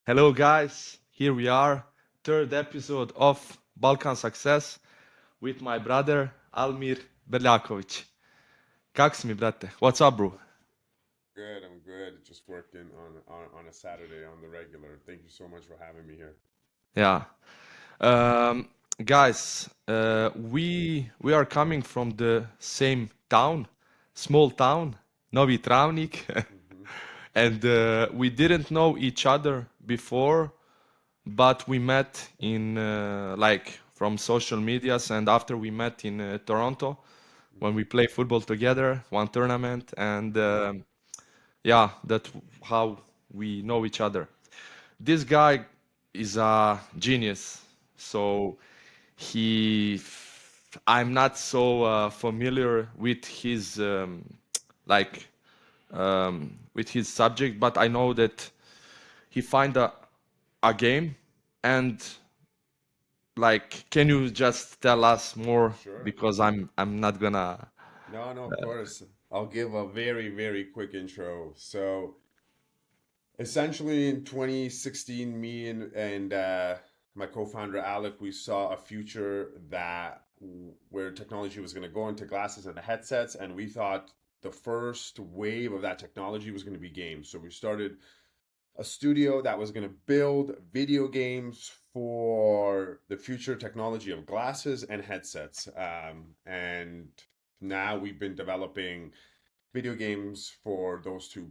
Hello, guys. Here we are, third episode of Balkan Success with my brother Almir Brljaković. Kako si mi, brate? What's up, bro? Good, I'm good. Just working on a Saturday on the regular. Thank you so much for having me here. Yeah. Guys, we are coming from the same town, small town, Novi Travnik, Hmm. and we didn't know each other before, but we met in like from social medias, and after we met in Toronto when Hmm. we play football together, one tournament, and Hmm. yeah, that's how we know each other. This guy is a genius, so he, I'm not so familiar with his like with his subject, but I know that he find a game and like, can you just tell us more Sure. because I'm not gonna. No, of course. I'll give a very, very quick intro. So, essentially, in 2016, me and my co-founder Alec, we saw a future where technology was going to go into glasses and headsets, and we thought the first wave of that technology was going to be games. So we started a studio that was going to build video games for the future technology of glasses and headsets. And now we've been developing video games for those two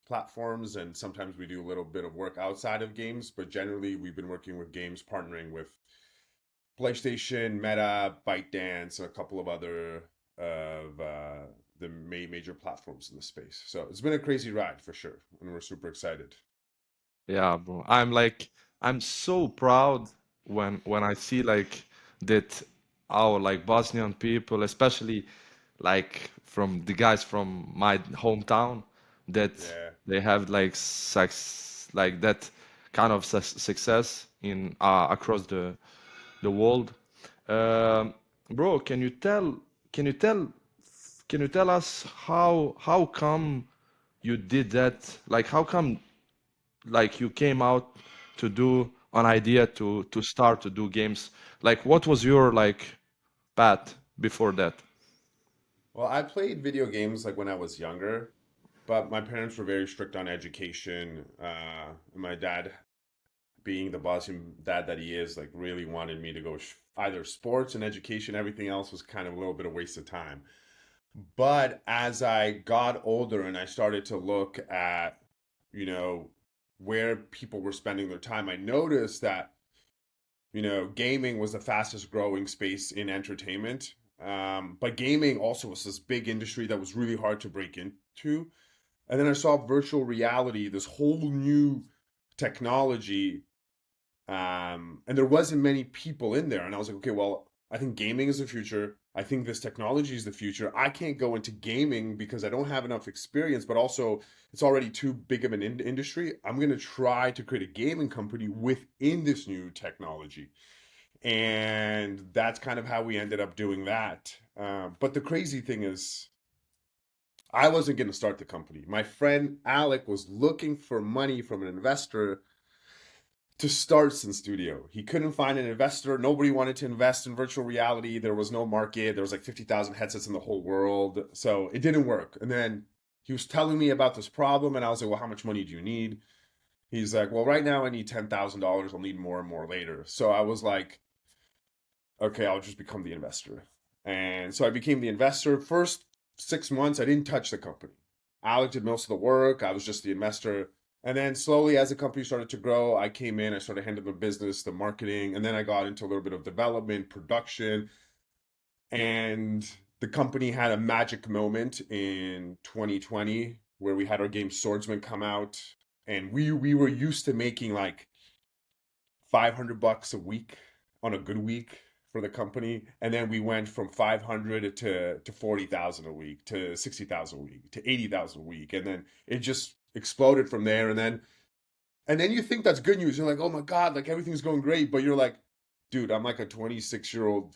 platforms, and sometimes we do a little bit of work outside of games, but generally we've been working with games, partnering with PlayStation, Meta, ByteDance, and a couple of other of the major platforms in the space. So it's been a crazy ride for sure, and we're super excited. Yeah, bro. I'm like, I'm so proud when I see like that our like Bosnian people, especially like from the guys from my hometown, that Yeah. they have like like that kind of success in across the world. Um, Bro, can you tell can you tell us how come you did that? Like how come like you came out to do an idea to start to do games? Like what was your like path before that? Well, I played video games like when I was younger, but my parents were very strict on education. My dad, being the Bosnian dad that he is, like really wanted me to go either sports and education. Everything else was kind of a little bit of waste of time. But as I got older and I started to look at, you know, where people were spending their time, I noticed that gaming was the fastest growing space in entertainment. But gaming also was this big industry that was really hard to break into. And then I saw virtual reality, this whole new technology, and there wasn't many people in there. And I was like, okay, well, I think gaming is the future. I think this technology is the future. I can't go into gaming because I don't have enough experience, but also it's already too big of an industry. I'm going to try to create a gaming company within this new technology. And that's kind of how we ended up doing that. But the crazy thing is, I wasn't going to start the company. My friend Alec was looking for money from an investor to start Sin Studio. He couldn't find an investor. Nobody wanted to invest in virtual reality. There was no market. There was like 50,000 headsets in the whole world. So it didn't work. And then he was telling me about this problem. And I was like, well, how much money do you need? He's like, well, right now I need $10,000. I'll need more and more later. So I was like, okay, I'll just become the investor. And so I became the investor. First 6 months, I didn't touch the company. Alec did most of the work. I was just the investor. And then slowly, as the company started to grow, I came in, I started handling the business, the marketing, and then I got into a little bit of development, production. And the company had a magic moment in 2020 where we had our game Swordsman come out. And we were used to making like $500 a week on a good week for the company, and then we went from 500 to 40,000 a week to 60,000 a week to 80,000 a week, and then it just exploded from there. And then you think that's good news. You're like, oh my god, like everything's going great, but you're like, dude, I'm like a 26-year-old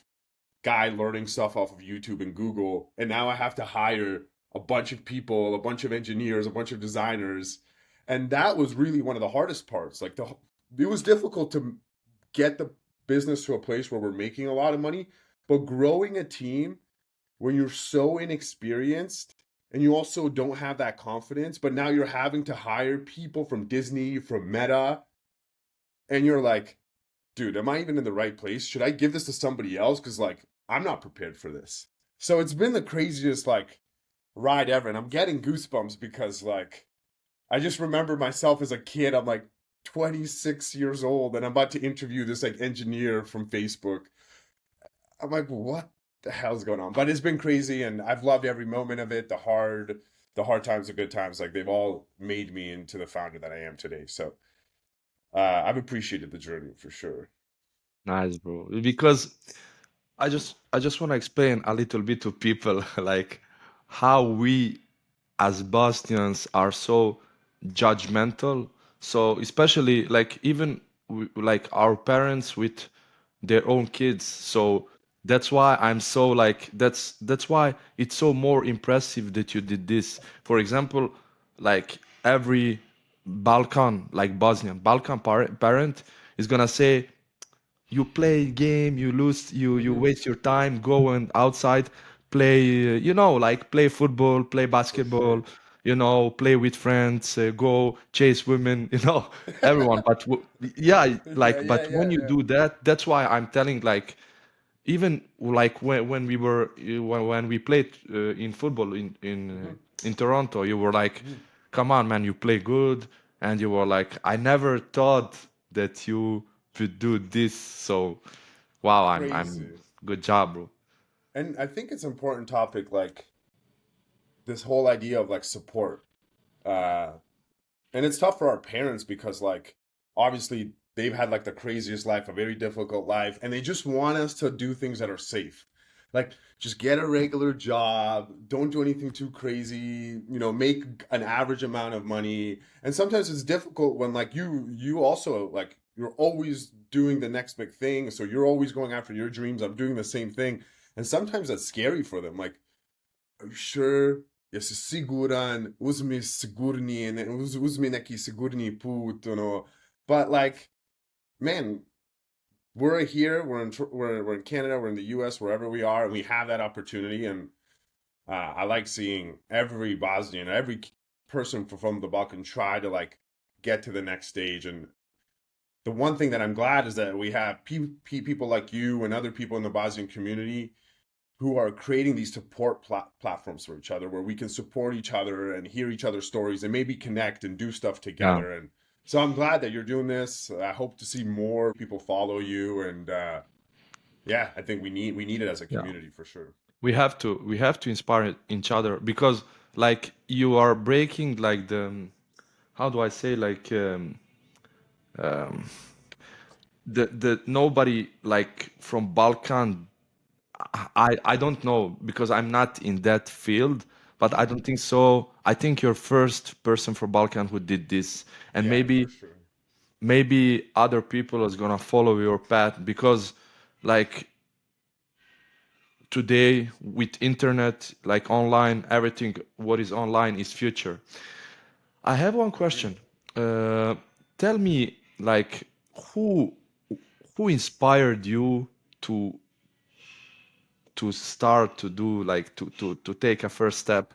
guy learning stuff off of YouTube and Google, and now I have to hire a bunch of people, a bunch of engineers, a bunch of designers, And that was really one of the hardest parts. Like it was difficult to get the business to a place where we're making a lot of money, but growing a team when you're so inexperienced and you also don't have that confidence, but now you're having to hire people from Disney, from Meta, and you're like, dude, am I even in the right place? Should I give this to somebody else? Because like I'm not prepared for this. So it's been the craziest like ride ever, and I'm getting goosebumps because like I just remember myself as a kid. I'm like 26 years old, and I'm about to interview this like engineer from Facebook. I'm like, what the hell's going on? But it's been crazy, and I've loved every moment of it. The hard times, the good times, like they've all made me into the founder that I am today. So I've appreciated the journey for sure. Nice, bro. Because I just want to explain a little bit to people like how we as Bosnians are so judgmental. So especially like even like our parents with their own kids. So that's why I'm so like that's why it's so more impressive that you did this. For example, like every Balkan, like Bosnian Balkan parent is gonna say you play game, you lose, you Hmm. waste your time going outside, play, like play football, play For basketball, sure. play with friends, go chase women, everyone. But yeah, Yeah, like, yeah, but when yeah, you yeah. do that, that's why I'm telling, like, even like when we were when we played in football Hmm. in Toronto, you were like, Hmm. "Come on, man, you play good," and you were like, "I never thought that you would do this." So, wow, I'm Crazy. good job, bro. And I think it's an important topic, like this whole idea of like support. Uh, and it's tough for our parents because like obviously they've had like the craziest life, a very difficult life, and they just want us to do things that are safe. Like just get a regular job, don't do anything too crazy, make an average amount of money. And sometimes it's difficult when like you also like you're always doing the next big thing, so you're always going after your dreams. I'm doing the same thing. And sometimes that's scary for them. Like, are you sure? Jesi siguran? Uzmi sigurniji, uzmi neki sigurniji put, But like, man, we're here. We're in Canada. We're in the U.S. Wherever we are, and we have that opportunity. And I like seeing every Bosnian, every person from the Balkan try to like get to the next stage. And the one thing that I'm glad is that we have people like you and other people in the Bosnian community who are creating these support platforms for each other where we can support each other and hear each other's stories and maybe connect and do stuff Yeah, together. And so I'm glad that you're doing this. I hope to see more people follow you. And yeah, I think we need it as a yeah. community for sure. We have to inspire each other because like you are breaking like the how do I say like the nobody like from Balkan. I don't know because I'm not in that field, but I Hmm. don't think so. I think you're first person from Balkan who did this, and Yeah, for sure. maybe other people is gonna follow your path because, like today with internet, like online, everything what is online is future. I have one Agreed. question. Uh, Tell me, like, who who inspired you to start to do like to take a first step?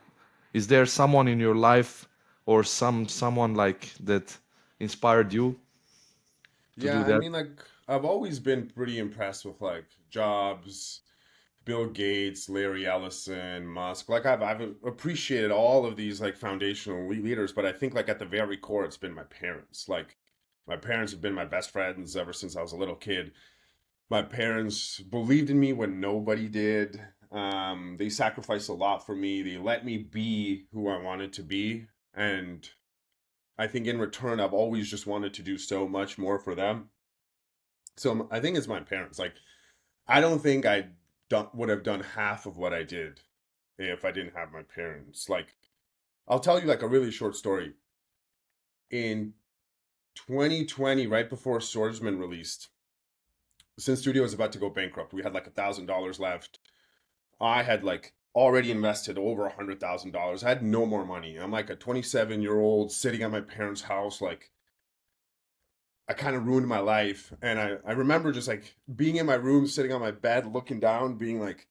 Is there someone in your life or someone like that inspired you to Yeah, do I that? mean, like, I've always been pretty impressed with like Jobs, Bill Gates, Larry Ellison, Musk. Like I've appreciated all of these like foundational leaders, but I think like at the very core, it's been my parents. Like my parents have been my best friends ever since I was a little kid. My parents believed in me when nobody did. They sacrificed a lot for me. They let me be who I wanted to be, and I think in return, I've always just wanted to do so much more for them. So I think it's my parents. Like I don't think would have done half of what I did if I didn't have my parents. Like, I'll tell you like a really short story. In 2020, right before Swordsman released, since studio was about to go bankrupt, we had like $1,000 left. I had like already invested over $100,000. I had no more money. I'm like a 27-year-old sitting at my parents' house, like I kind of ruined my life. And I remember just like being in my room, sitting on my bed, looking down, being like,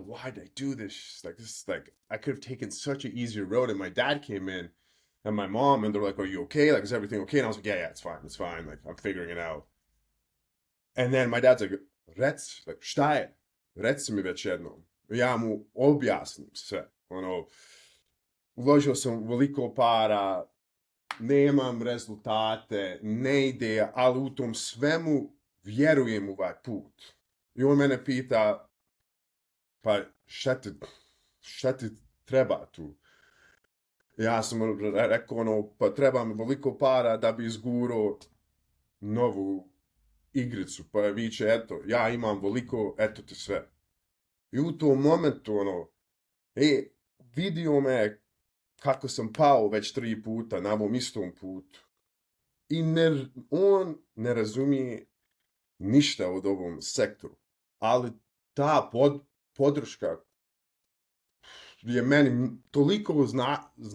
why did I do this? Like this, like I could have taken such an easier road. And my dad came in and my mom, and they're like, "Are you okay? Like, is everything okay?" And I was like, "Yeah, it's fine, it's fine. Like, I'm figuring it out." And then my dad's like, like, šta je? Reci mi već jednom. Ja mu objasnim sve. Ono, uložio sam veliko para, nemam rezultate, ne ide, ali u tom svemu vjerujem u ovaj put. I on mene pita, pa šta ti treba tu? Ja sam rekao, ono, pa treba mi veliko para da bi izgurao novu igricu, pa viče, eto, ja imam veliko, eto ti sve. I u tom momentu, ono, vidio me kako sam pao već 3 puta na ovom istom putu. I on ne razumije ništa od ovom sektoru. Ali ta podrška je meni toliko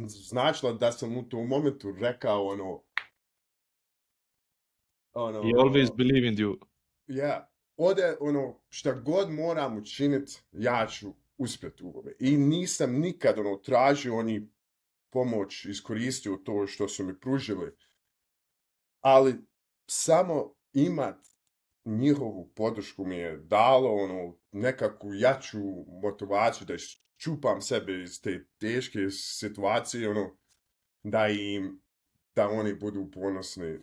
značila da sam u tom momentu rekao He always ono, believe in you. ja, šta god moram učiniti, ja ću uspjeti u ove. I nisam nikad, tražio ni pomoć, iskoristio to što su mi pružili, ali samo imat njihovu podršku mi je dalo, nekakvu jaču motivaciju da čupam sebe iz te teške situacije, da oni budu ponosni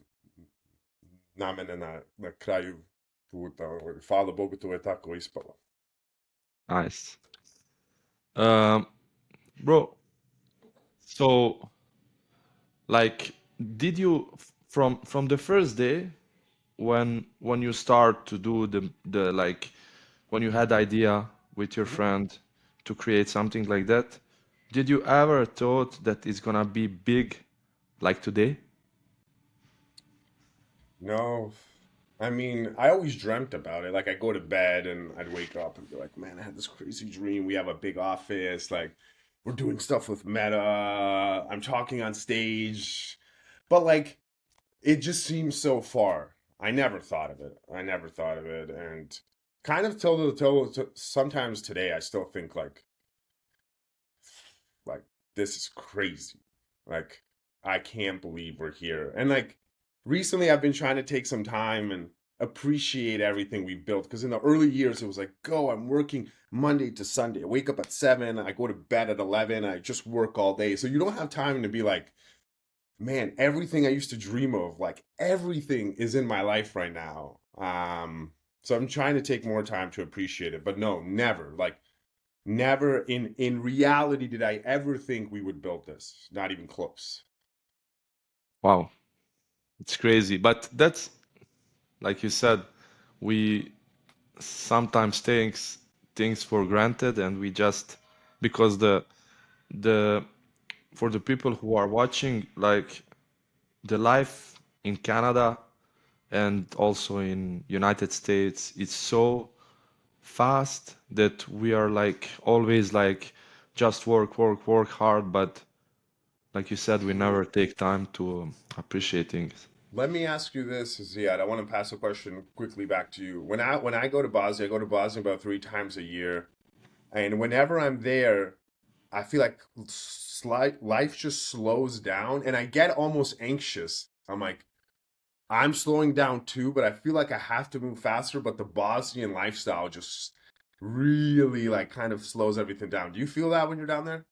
na mene na kraju puta. Hvala Bogu, to je tako ispalo. Nice. Um, Bro, so like, did you from the first day when you start to do the like when you had idea with your Mhm. friend to create something like that, did you ever thought that it's gonna be big like today? No, I mean, I always dreamt about it. Like, I go to bed and I'd wake up and be like, man, I had this crazy dream. We have a big office. Like, we're doing stuff with Meta. I'm talking on stage. But, like, it just seems so far. I never thought of it. I never thought of it. And kind of till sometimes today, I still think, like this is crazy. Like I can't believe we're here. And like recently I've been trying to take some time and appreciate everything we built, because in the early years it was like, go, I'm working Monday to Sunday. I wake up at 7, I go to bed at 11, I just work all day. So you don't have time to be like, man, everything I used to dream of, like everything is in my life right now. So I'm trying to take more time to appreciate it. But no, never. Like never in reality did I ever think we would build this. Not even close. Wow, it's crazy. But that's like you said, we sometimes things for granted, and we just because the for the people who are watching, like the life in Canada and also in United States, it's so fast that we are like always like just work hard, but like you said, we never take time to appreciate things. Let me ask you this, Ziad. I want to pass a question quickly back to you. When I go to Bosnia, I go to Bosnia about 3 times a year, and whenever I'm there, I feel like life just slows down, and I get almost anxious. I'm like, I'm slowing down too, but I feel like I have to move faster. But the Bosnian lifestyle just really like kind of slows everything down. Do you feel that when you're down there?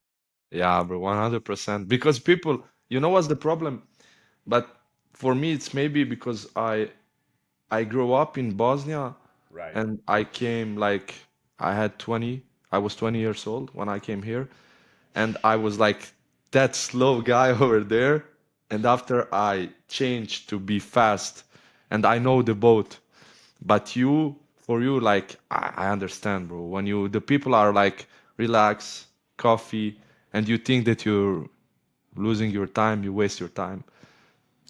Yeah, bro, 100%. Because people, you know what's the problem? But for me, it's maybe because I grew up in Bosnia Right. and I came like I was 20 years old when I came here, and I was like that slow guy over there. And after I changed to be fast, and I know the boat. But for you, like I understand, bro. When the people are like relax, coffee, and you think that you're losing your time, you waste your time.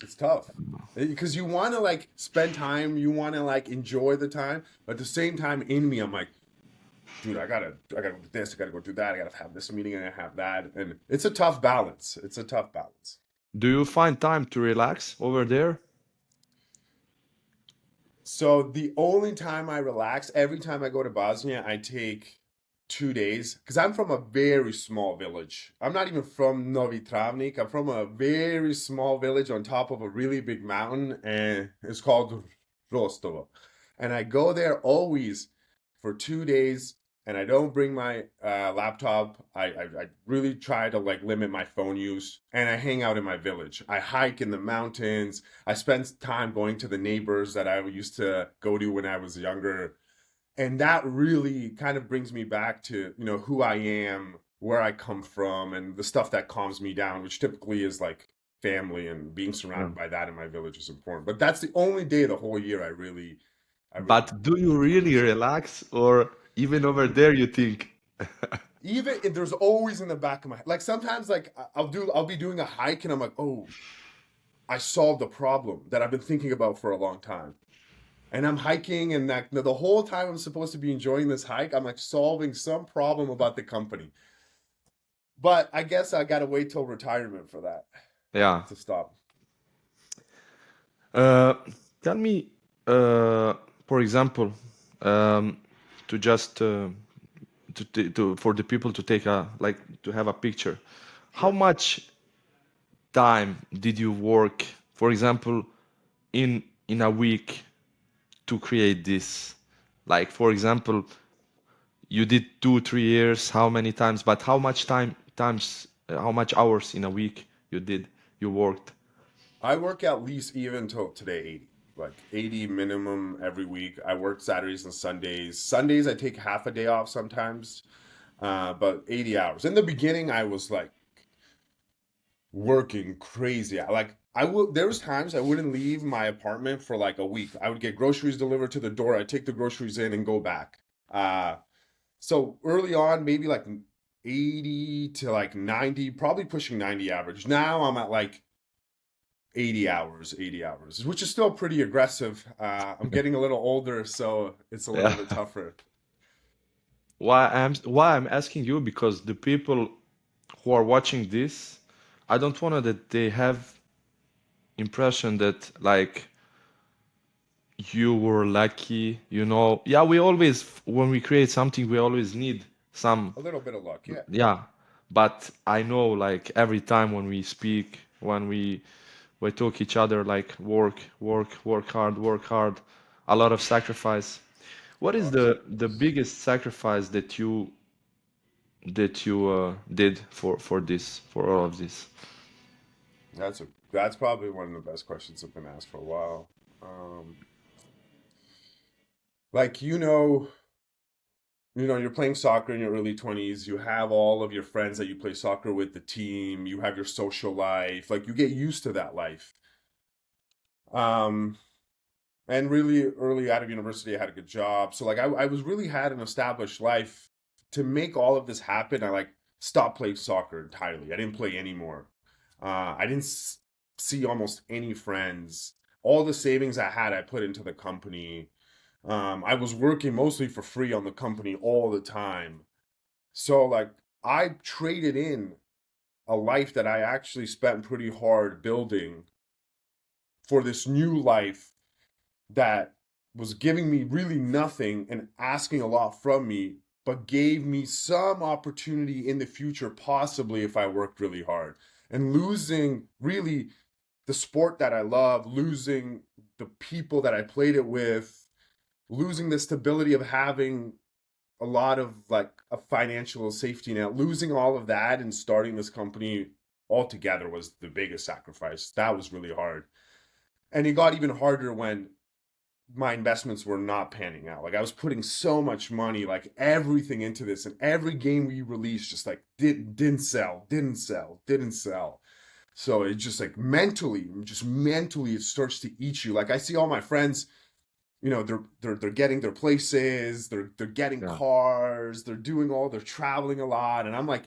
It's tough because you want to like spend time, you want to like enjoy the time, but at the same time, in me, I'm like, dude, I gotta do this, I gotta go do that, I gotta have this meeting and I have that. And it's a tough balance. It's a tough balance. Do you find time to relax over there? So the only time I relax, every time I go to Bosnia, I take 2 days because I'm from a very small village. I'm not even from Novi Travnik. I'm from a very small village on top of a really big mountain, and it's called Rostovo. And I go there always for 2 days, and I don't bring my laptop. I really try to like limit my phone use, and I hang out in my village. I hike in the mountains. I spend time going to the neighbors that I used to go to when I was younger. And that really kind of brings me back to, who I am, where I come from, and the stuff that calms me down, which typically is like family and being Yeah. surrounded by that in my village is important. But that's the only day the whole year I really But do you really relax. relax, or even over there you think, Even if there's always in the back of my head, like sometimes like I'll be doing a hike and I'm like, oh, I solved a problem that I've been thinking about for a long time. And I'm hiking, and that the whole time I'm supposed to be enjoying this hike, I'm like solving some problem about the company. But I guess I gotta wait till retirement for that yeah. to stop. Uh, Tell me, for example, um, to just for the people to take a like to have a picture. How Sure. much time did you work, for example, in a week to create this? Like, for example, you did 2 3 years. How many times? But how much how much hours in a week you worked? I work at least even till today 80. Like 80 minimum every week. I work Saturdays and Sundays. Sundays I take half a day off sometimes. But 80 hours. In the beginning I was like working crazy. Like I would there was times I wouldn't leave my apartment for like a week. I would get groceries delivered to the door. I'd take the groceries in and go back. So early on, maybe like 80 to like 90, probably pushing 90 average. Now I'm at like 80 hours, which is still pretty aggressive. I'm getting a little older, so it's a little Yeah. bit tougher. Why I'm asking you, because the people who are watching this, I don't want that they have impression that like you were lucky, Yeah, we always, when we create something, we always need some, A little bit of luck, yeah. yeah. But I know, like, every time when we speak, when we talk each other, like, work hard, a lot of sacrifice. What is Lots of the yes. biggest sacrifice that you did for this, for all of this? That's probably one of the best questions I've been asked for a while. Um, like you're playing soccer in your early 20s, you have all of your friends that you play soccer with, the team, you have your social life, like you get used to that life. Um, and really early out of university, I had a good job. So like I was really had an established life. To make all of this happen, I like stopped playing soccer entirely. I didn't play anymore. I didn't see almost any friends. All the savings I had, I put into the company. I was working mostly for free on the company all the time. So like I traded in a life that I actually spent pretty hard building for this new life that was giving me really nothing and asking a lot from me, but gave me some opportunity in the future, possibly if I worked really hard. And losing really the sport that I love, losing the people that I played it with, losing the stability of having a lot of like a financial safety net, losing all of that and starting this company altogether was the biggest sacrifice. That was really hard. And it got even harder when my investments were not panning out. Like I was putting so much money, like everything into this, and every game we released just like didn't sell, didn't sell, didn't sell. So it just mentally, it starts to eat you. Like I see all my friends, they're getting their places, they're getting Yeah. cars, they're traveling a lot, and I'm like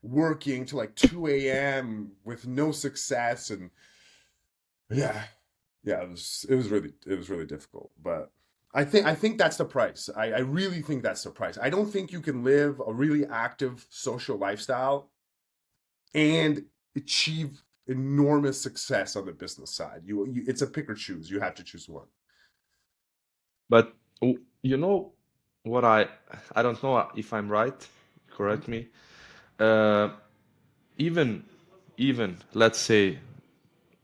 working to like 2 a.m. with no success, and yeah, yeah, it was really difficult, but. I think that's the price. I really think that's the price. I don't think you can live a really active social lifestyle and achieve enormous success on the business side. It's a pick or choose. You have to choose one. But you know what I don't know if I'm right, Mhm. correct me. Uh, even even let's say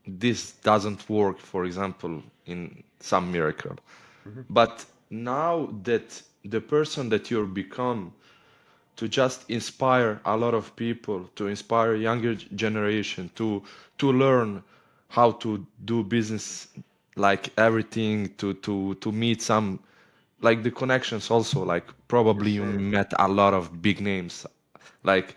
this doesn't work, for example, in some miracle. Mhm. But now that the person that you've become to just inspire a lot of people, to inspire younger generation, to learn how to do business, like everything, to meet some, like the connections also, like For probably you sure. met a lot of big names, like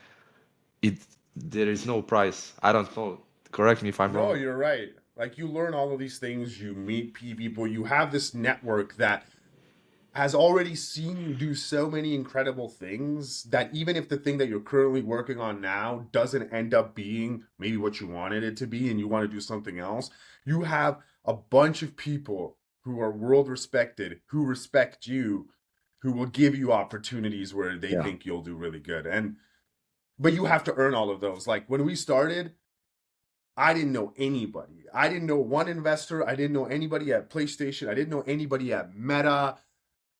it, there is no price. I don't know. Correct me if I'm No, wrong. you're right. Like you learn all of these things, you meet people, you have this network that has already seen you do so many incredible things that even if the thing that you're currently working on now doesn't end up being maybe what you wanted it to be and you want to do something else, you have a bunch of people who are world respected, who respect you, who will give you opportunities where they Yeah. think you'll do really good. And but you have to earn all of those. Like when we started, I didn't know anybody. I didn't know one investor. I didn't know anybody at PlayStation. I didn't know anybody at Meta.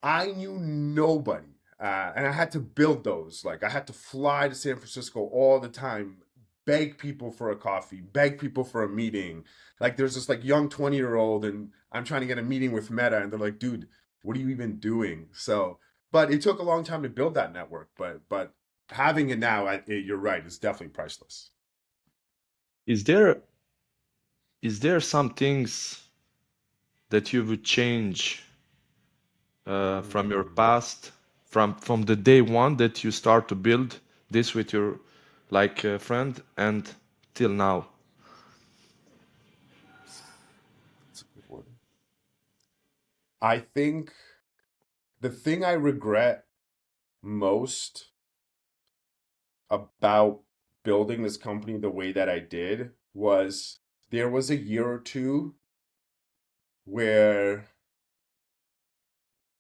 I knew nobody. And I had to build those. Like I had to fly to San Francisco all the time, beg people for a coffee, beg people for a meeting. Like there's this like young 20-year-old and I'm trying to get a meeting with Meta and they're like, dude, what are you even doing? So, but it took a long time to build that network. But having it now, you're right, it's definitely priceless. Is there some things that you would change from your Mm, past, from the day one that you start to build this with your like friend and till now? that's a good one. I think the thing I regret most about building this company the way that I did was there was a year or two where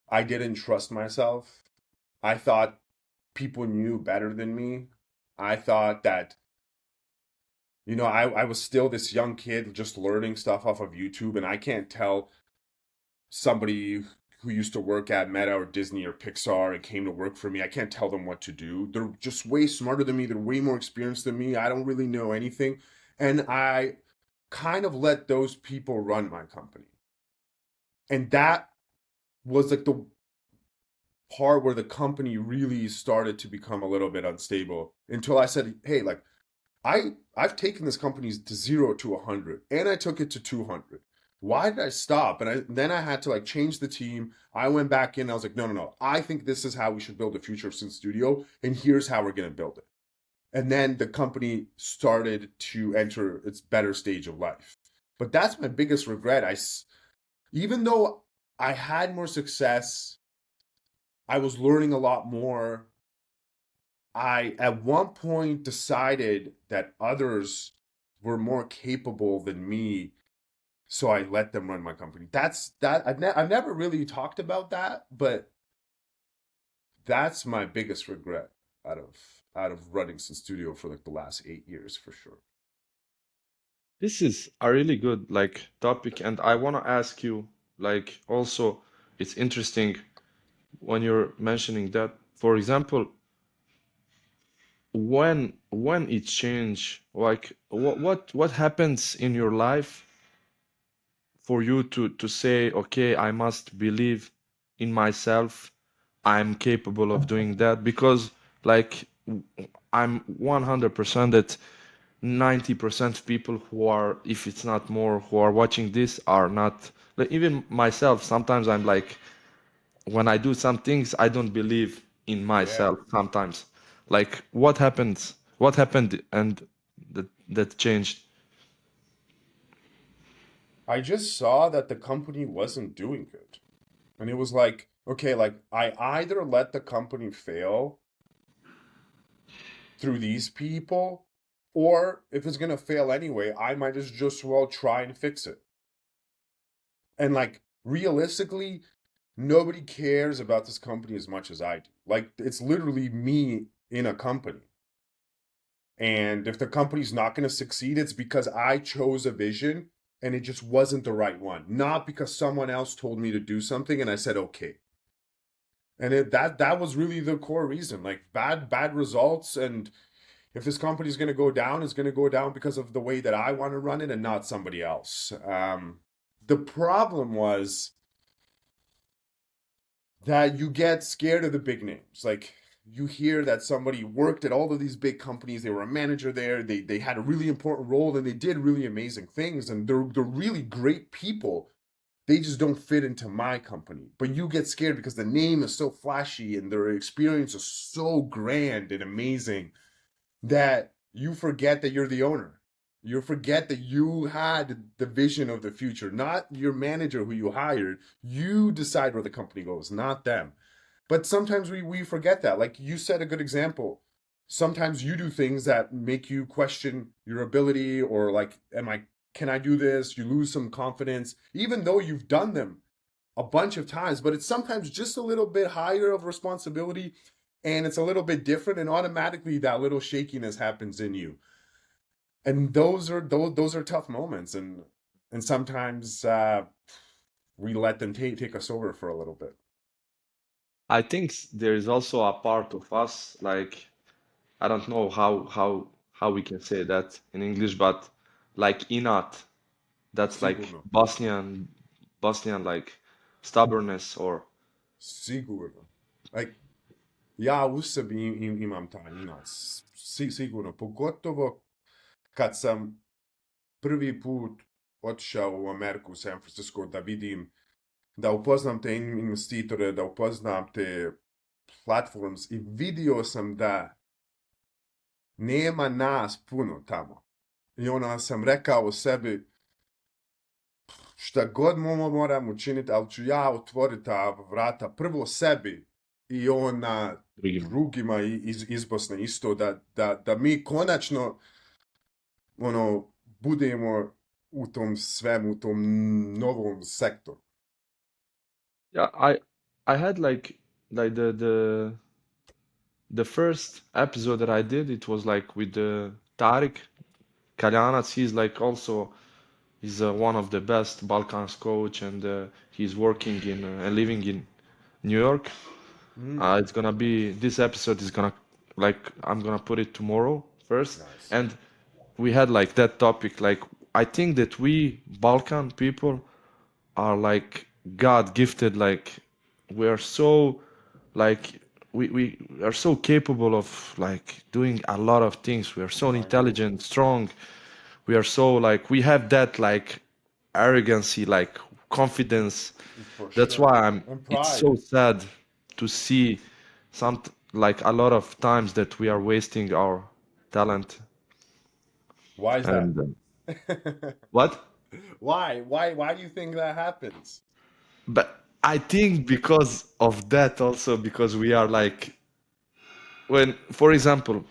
I didn't trust myself. I thought people knew better than me. I thought that, I was still this young kid just learning stuff off of YouTube, and I can't tell somebody who used to work at Meta or Disney or Pixar and came to work for me. I can't tell them what to do. They're just way smarter than me. They're way more experienced than me. I don't really know anything. And I kind of let those people run my company. And that was like the part where the company really started to become a little bit unstable until I said, "Hey, like I've taken this company to 0 to 100 and I took it to 200. Why did I stop?" And then I had to like change the team. I went back in. I was like, "No, no, no. I think this is how we should build the future of Sin Studio and here's how we're going to build it." And then the company started to enter its better stage of life. But that's my biggest regret. Even though I had more success, I was learning a lot more. I at one point decided that others were more capable than me, so I let them run my company. I've never really talked about that, but that's my biggest regret out of running some studio for like the last 8 years for sure. This is a really good like topic, and I want to ask you, like, also it's interesting when you're mentioning that, for example, when it change, like what happens in your life for you to say, okay, I must believe in myself, I'm capable of doing that, because like I'm 100% that 90% of people who are, if it's not more, who are watching this are not, like even myself, sometimes I'm like, when I do some things, I don't believe in Yeah. myself sometimes. Like what happened and that changed? I just saw that the company wasn't doing good. And it was like, okay, like I either let the company fail through these people, or if it's gonna fail anyway, I might as just well try and fix it. And like realistically, nobody cares about this company as much as I do. Like, it's literally me in a company. And if the company's not going to succeed, it's because I chose a vision and it just wasn't the right one. Not because someone else told me to do something and I said okay. And that was really the core reason. Like, bad results, and if this company's going to go down, it's going to go down because of the way that I want to run it and not somebody else. The problem was that you get scared of the big names. Like, you hear that somebody worked at all of these big companies, they were a manager there, they had a really important role, and they did really amazing things, and they're really great people. They just don't fit into my company. But you get scared because the name is so flashy and their experience is so grand and amazing that you forget that you're the owner. You forget that you had the vision of the future, not your manager who you hired. You decide where the company goes, not them. But sometimes we forget that. Like you said, a good example. Sometimes you do things that make you question your ability, or like, can I do this? You lose some confidence, even though you've done them a bunch of times, but it's sometimes just a little bit higher of responsibility and it's a little bit different, and automatically that little shakiness happens in you. And those are tough moments, and sometimes we let them take us over for a little bit. I think there is also a part of us, like I don't know how we can say that in English, but like innate. That's like Sigurno, Bosnian like stubbornness or sigurno. Like, ja u sebi imam taj inat, sigurno, pogotovo kad sam prvi put otišao u Ameriku, u San Francisco, da vidim, da upoznam te investitore, da upoznam te platforms, i vidio sam da nema nas puno tamo. I onda sam rekao o sebi, šta god moram učiniti, ali ću ja otvoriti ta vrata prvo sebi i ona drugim. drugima iz Bosne isto, da mi konačno budemo u tom svemu, u tom novom sektoru. Yeah, I had like the first episode that I did, it was like with the Tarik Kaljanac. He's like also he's one of the best Balkans coach, and he's working in and living in New York. Mm, It's gonna be this episode is gonna like I'm gonna put it tomorrow first, nice. and we had like that topic. Like I think that we Balkan people are like God gifted. Like we are so like we are so capable of like doing a lot of things. We are so I know, intelligent, strong. We are so like we have that like arrogancy, like confidence. for That's sure. why I'm. And It's pride. so sad to see some like a lot of times that we are wasting our talent. Why is that? And what? Why do you think that happens? But I think because of that also because we are like when, for example,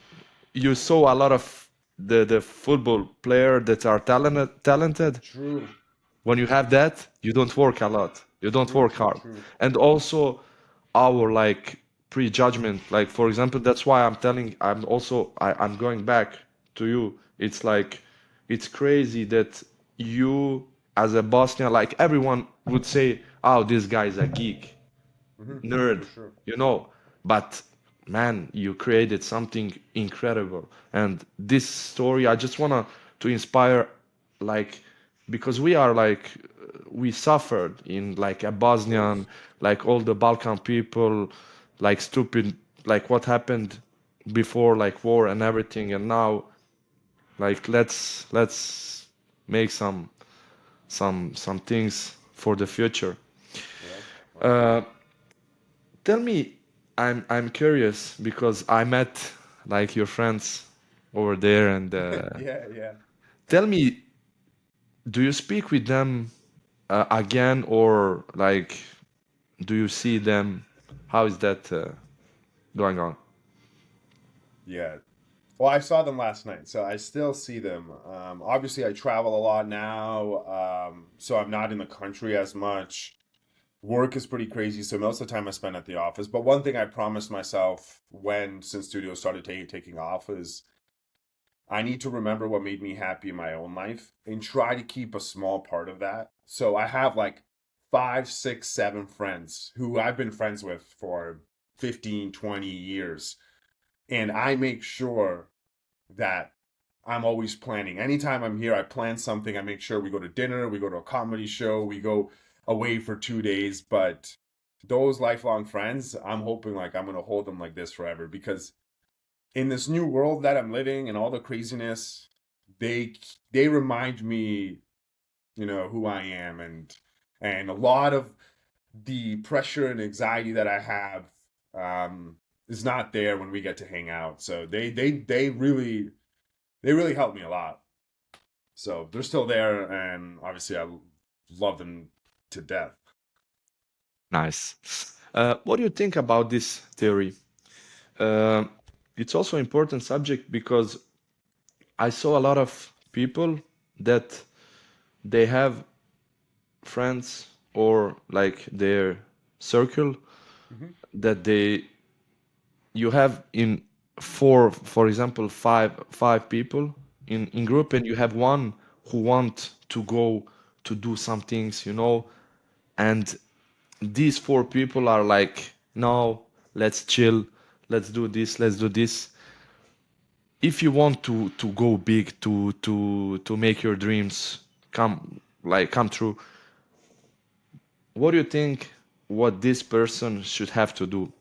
you saw a lot of the football player that are talented. True, When you have that, you don't work a lot. You don't true, work true, hard. true. And also our like prejudgment, like for example, that's why I'm going back to you. It's like it's crazy that you as a Bosnian, like everyone would say, oh, this guy is a geek, For nerd, sure. you know. But man, you created something incredible. And this story, I just wanna to inspire, like, because we are like we suffered in like a Of course. Bosnian, like all the Balkan people, like stupid, like what happened before, like war and everything, and now, like let's make some things for the future. Yeah, I agree. Uh, Tell me, I'm curious because I met like your friends over there, and Yeah, yeah. tell me, do you speak with them again, or like do you see them? How is that going on? Yeah. Well, I saw them last night, so I still see them. Obviously, I travel a lot now, so I'm not in the country as much. work is pretty crazy, so most of the time I spend at the office. But one thing I promised myself when since studios started taking off is I need to remember what made me happy in my own life and try to keep a small part of that. So I have like five, six, seven friends who I've been friends with for 15, 20 years. And I make sure that I'm always planning. Anytime I'm here, I plan something. I make sure we go to dinner, we go to a comedy show, we go away for 2 days. But those lifelong friends, I'm hoping like I'm gonna hold them like this forever because in this new world that I'm living and all the craziness, they they remind me, who I am and a lot of the pressure and anxiety that I have is not there when we get to hang out. So they really help me a lot. So they're still there, and obviously I love them to death. Nice. What do you think about this theory? Uh, it's also important subject because I saw a lot of people that they have friends or like their circle Hmm. that they you have in four, for example, five people in group, and you have one who want to go to do some things, and these four people are like, no, let's chill, let's do this. If you want to go big, to make your dreams come true, what do you think what this person should have to do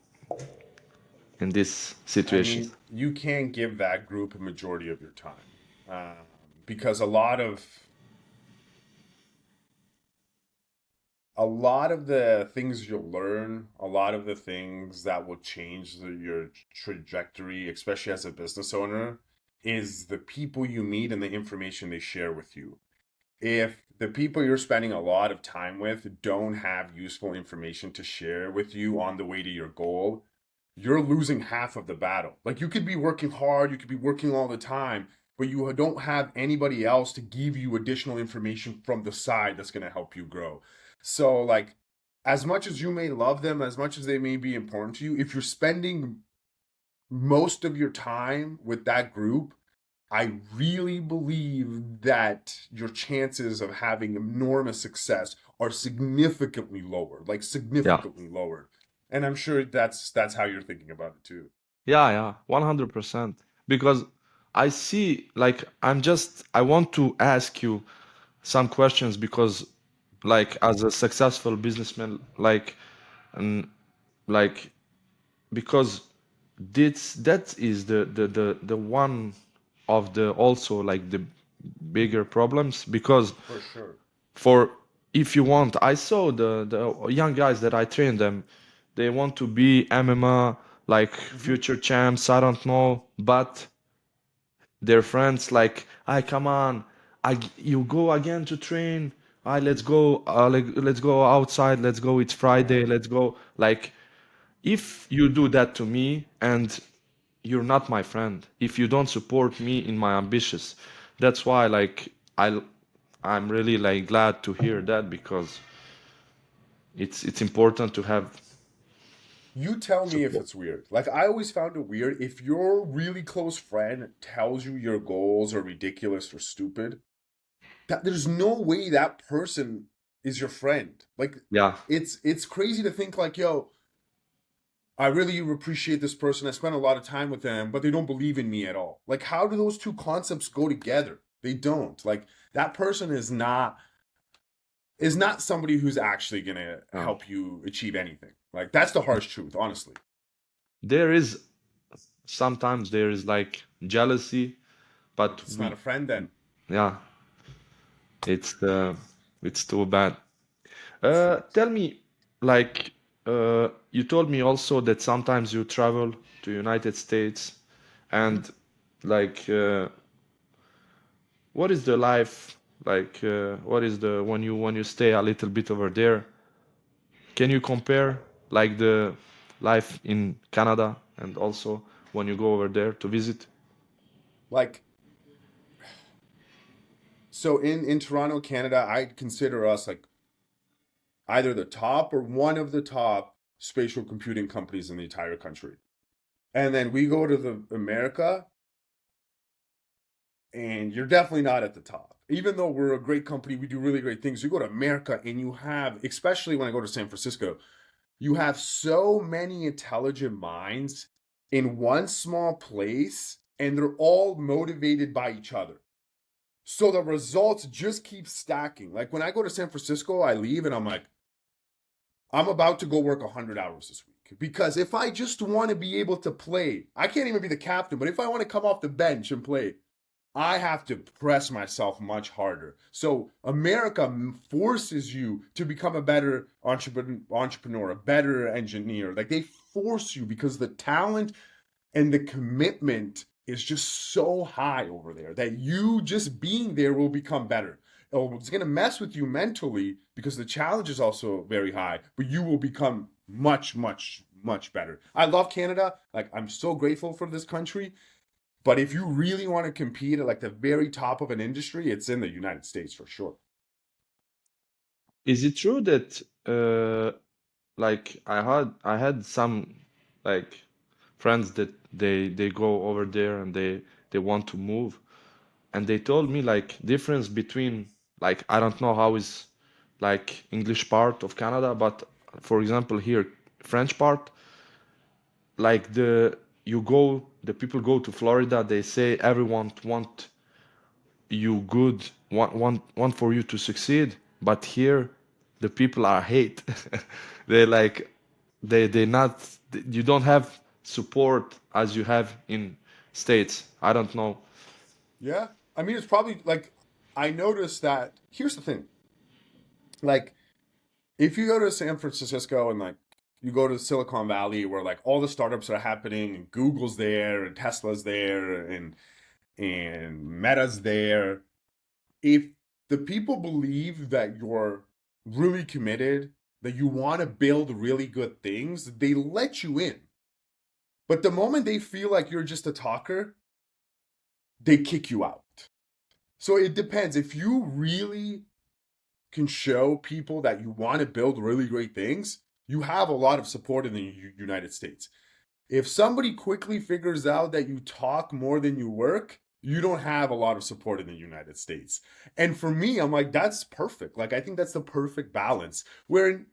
in these I situations? mean, you can't give that group a majority of your time um, because a lot of the things you'll learn, a lot of the things that will change your trajectory, especially as a business owner, is the people you meet and the information they share with you. If the people you're spending a lot of time with don't have useful information to share with you on the way to your goal, you're losing half of the battle. Like you could be working hard, you could be working all the time, but you don't have anybody else to give you additional information from the side that's going to help you grow. So, like, as much as you may love them, as much as they may be important to you, if you're spending most of your time with that group, I really believe that your chances of having enormous success are significantly lower, like Yeah. significantly lower. And I'm sure that's how you're thinking about it too. Yeah, 100%. Because I see, like, I want to ask you some questions because, like, as a successful businessman, and like, because that is the one of the also like the bigger problems because For sure. for if you want, I saw the young guys that I train them, they want to be MMA like Hmm. future champs, I don't know, but their friends like, I come on, you go again to train, I let's go outside, let's go, it's Friday, let's go. Like, if you do that to me and you're not my friend, if you don't support me in my ambitions, that's why like I'm really like glad to hear that because it's important to have You tell me if support. it's weird. Like I always found it weird if your really close friend tells you your goals are ridiculous or stupid, that there's no way that person is your friend. Like Yeah, it's crazy to think like, yo, I really appreciate this person. I spent a lot of time with them, but they don't believe in me at all. Like, how do those two concepts go together? They don't. Like, that person is not somebody who's actually gonna yeah. help you achieve anything. Like, that's the harsh truth, honestly. There is sometimes there is like jealousy, but It's not a friend then. yeah, it's the it's too bad. Tell me, like, you told me also that sometimes you travel to United States, Mhm. and like, what is the life like? What is the when you stay a little bit over there? Can you compare like the life in Canada and also when you go over there to visit? Like, so in Toronto, Canada, I consider us like either the top or one of the top spatial computing companies in the entire country. And then we go to the America, and you're definitely not at the top. Even though we're a great company, we do really great things. You go to America and you have, especially when I go to San Francisco, you have so many intelligent minds in one small place, and they're all motivated by each other. So the results just keep stacking. Like when I go to San Francisco, I leave and I'm like, I'm about to go work 100 hours this week. Because if I just want to be able to play, I can't even be the captain, but if I want to come off the bench and play, I have to press myself much harder. So America forces you to become a better entrepreneur, a better engineer. Like they force you because the talent and the commitment is just so high over there that you just being there will become better. Oh, it's going to mess with you mentally because the challenge is also very high, but you will become much, much, much better. I love Canada. Like, I'm so grateful for this country. But if you really want to compete at like the very top of an industry, it's in the United States for sure. Is it true that like I had some like friends that they go over there and they want to move, and they told me like difference between, like, I don't know how is like English part of Canada, but for example here French part, like the people go to Florida, they say everyone want you good, want for you to succeed, but here the people are hate. They like they not, you don't have support as you have in States. I don't know. Yeah. I mean, it's probably like, I noticed that. Here's the thing, like, if you go to San Francisco and like you go to Silicon Valley where like all the startups are happening and Google's there and Tesla's there and Meta's there, if the people believe that you're really committed, that you want to build really good things, they let you in. But the moment they feel like you're just a talker, they kick you out. So it depends. If you really can show people that you want to build really great things, you have a lot of support in the United States. If somebody quickly figures out that you talk more than you work, you don't have a lot of support in the United States. And for me, I'm like, that's perfect. Like, I think that's the perfect balance. Where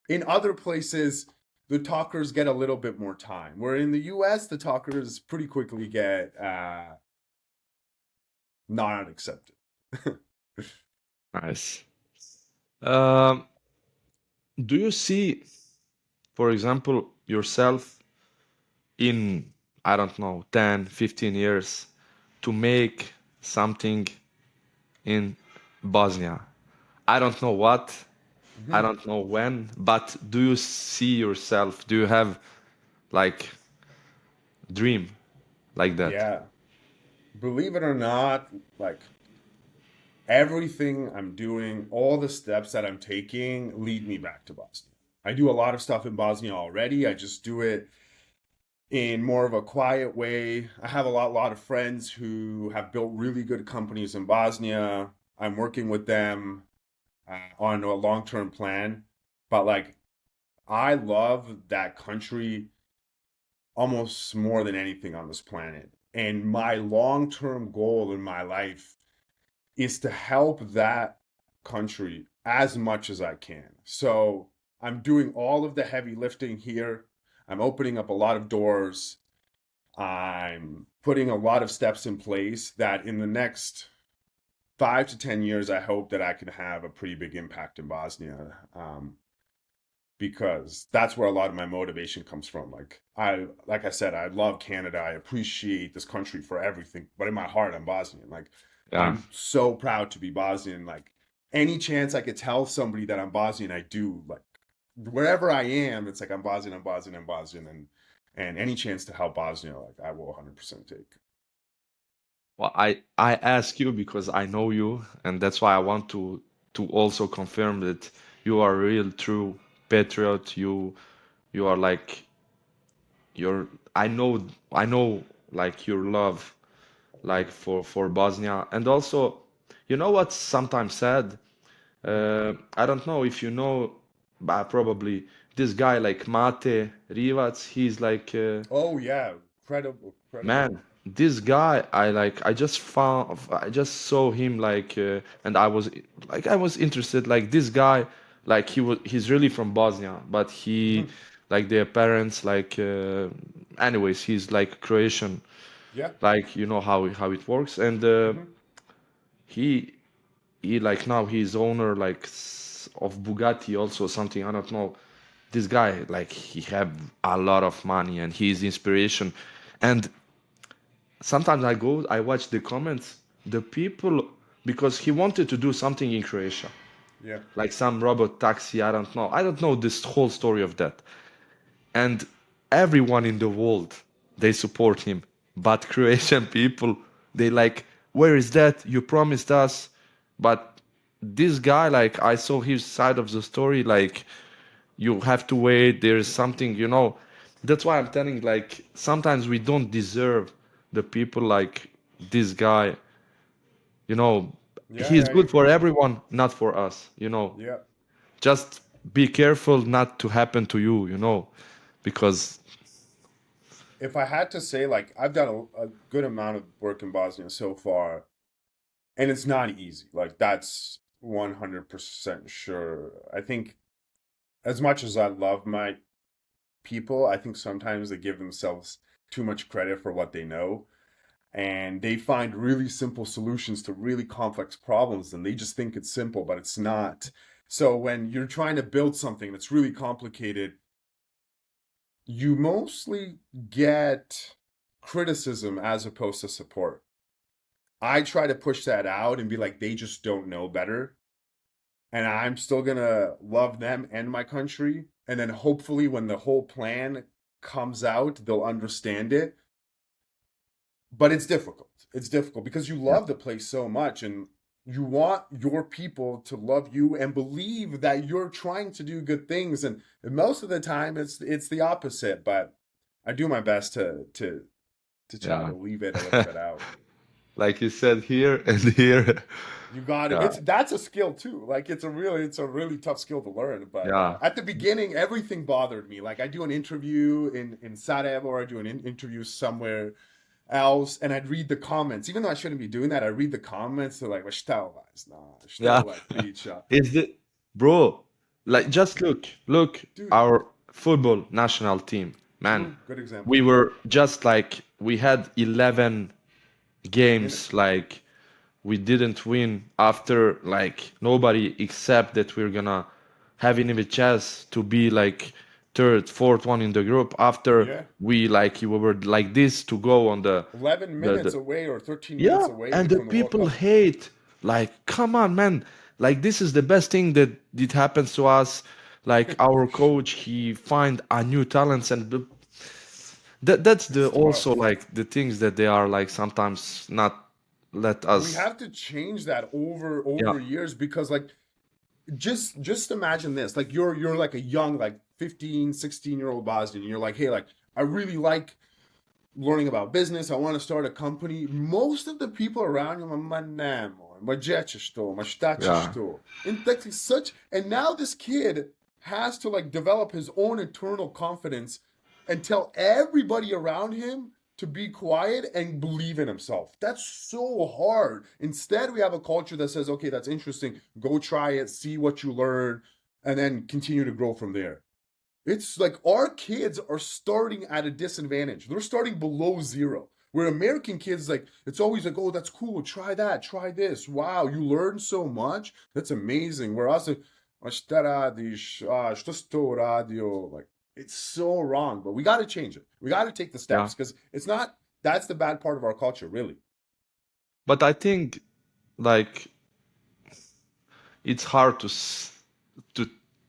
in other places, the talkers get a little bit more time. Where in the US, the talkers pretty quickly get not accepted. Nice. Um, do you see, for example, yourself in, I don't know, 10, 15 years to make something in Bosnia? I don't know what, I Mhm. don't know when, but do you see yourself? Do you have like dream like that? Yeah. Believe it or not, like everything I'm doing, all the steps that I'm taking lead me back to Bosnia. I do a lot of stuff in Bosnia already. I just do it in more of a quiet way. I have a lot of friends who have built really good companies in Bosnia. I'm working with them on a long-term plan. But like, I love that country almost more than anything on this planet. And my long-term goal in my life is to help that country as much as I can. So I'm doing all of the heavy lifting here. I'm opening up a lot of doors. I'm putting a lot of steps in place that in the next 5 to 10 years, I hope that I can have a pretty big impact in Bosnia. Because that's where a lot of my motivation comes from. Like I said, I love Canada. I appreciate this country for everything, but in my heart, I'm Bosnian. Like, Yeah. I'm so proud to be Bosnian. Like, any chance I could tell somebody that I'm Bosnian, I do. Like, wherever I am, it's like I'm Bosnian, I'm Bosnian, I'm Bosnian, and any chance to help Bosnia, like I will 100% take. Well, I ask you because I know you, and that's why I want to also confirm that you are a real true patriot. You are like your, I know like your love like for Bosnia, and also you know what's sometimes sad. I don't know if you know. probably this guy like Mate Rivac. He's like Oh yeah, credible, credible. man, this guy, I just saw him like, and I was interested. Like this guy, like he's really from Bosnia, but he, Mhm. like their parents, like, anyways, he's like Croatian. Yeah. Like you know how it works, and Hmm. he he like now he's owner like of Bugatti also something I don't know. This guy like he have a lot of money and he's inspiration, and sometimes I watch the comments, the people, because he wanted to do something in Croatia, Yeah. like some robot taxi. I don't know this whole story of that. And everyone in the world, they support him. But Croatian people, they like, where is that? You promised us. But this guy, like, I saw his side of the story, like, you have to wait. There is something, you know. That's why I'm telling, like, sometimes we don't deserve the people like this guy. You know, Yeah, he's yeah, I good for agree. everyone, not for us, you know. Yeah. Just be careful not to happen to you, you know, because, If I had to say, like, I've done a good amount of work in Bosnia so far, and it's not easy. Like, that's 100% sure. I think as much as I love my people, I think sometimes they give themselves too much credit for what they know, and they find really simple solutions to really complex problems, and they just think it's simple, but it's not. So when you're trying to build something that's really complicated, you mostly get criticism as opposed to support. I try to push that out and be like, they just don't know better. And I'm still gonna love them and my country. And then hopefully, when the whole plan comes out, they'll understand it. But it's difficult. It's difficult because you yeah. love the place so much and you want your people to love you and believe that you're trying to do good things. And most of the time, it's the opposite. But I do my best to try Yeah. to leave it a little bit out. Like you said here and here. You got it. Yeah. That's a skill too. Like it's a really tough skill to learn. But Yeah. at the beginning, everything bothered me. Like I do an interview in Sarajevo or I do an interview somewhere else, and I'd read the comments. Even though I shouldn't be doing that, I read the comments. They're like, "Ma šta ovaj zna? Šta Yeah. ovaj priča?" Is the bro, like just look Dude, our football national team, man. good example. We were just like we had 11 In games like we didn't win after like nobody except that we're gonna have even a chance to be like third, fourth one in the group after yeah, we were like this to go on 11 the minutes away or 13 minutes yeah, away and the from the World people Cup. hate. Like, come on, man. Like, this is the best thing that did happens to us. Like, our coach, he find a new talents, and that's the It's also tough. like the things that they are like sometimes not let We us. have to change that Yeah, over years because like just imagine this. Like you're like a young like 15, 16-year-old Bosnian. You're like, "Hey, like I really like learning about business. I want to start a company." Most of the people around you, ma nemo, ma gdje ćeš to, ma šta ćeš yeah, to? And that's such. And now this kid has to like develop his own internal confidence and tell everybody around him to be quiet and believe in himself. That's so hard. Instead, we have a culture that says, "Okay, that's interesting. Go try it, see what you learn, and then continue to grow from there." It's like our kids are starting at a disadvantage. They're starting below zero. Where American kids, like, it's always like, oh, that's cool. Try that. Try this. Wow, you learn so much. That's amazing. Whereas, like, "Ma šta radiš? Što si to radio?" Like, it's so wrong. But we got to change it. We got to take the yeah. steps because it's not, that's the bad part of our culture, really. But I think like it's hard to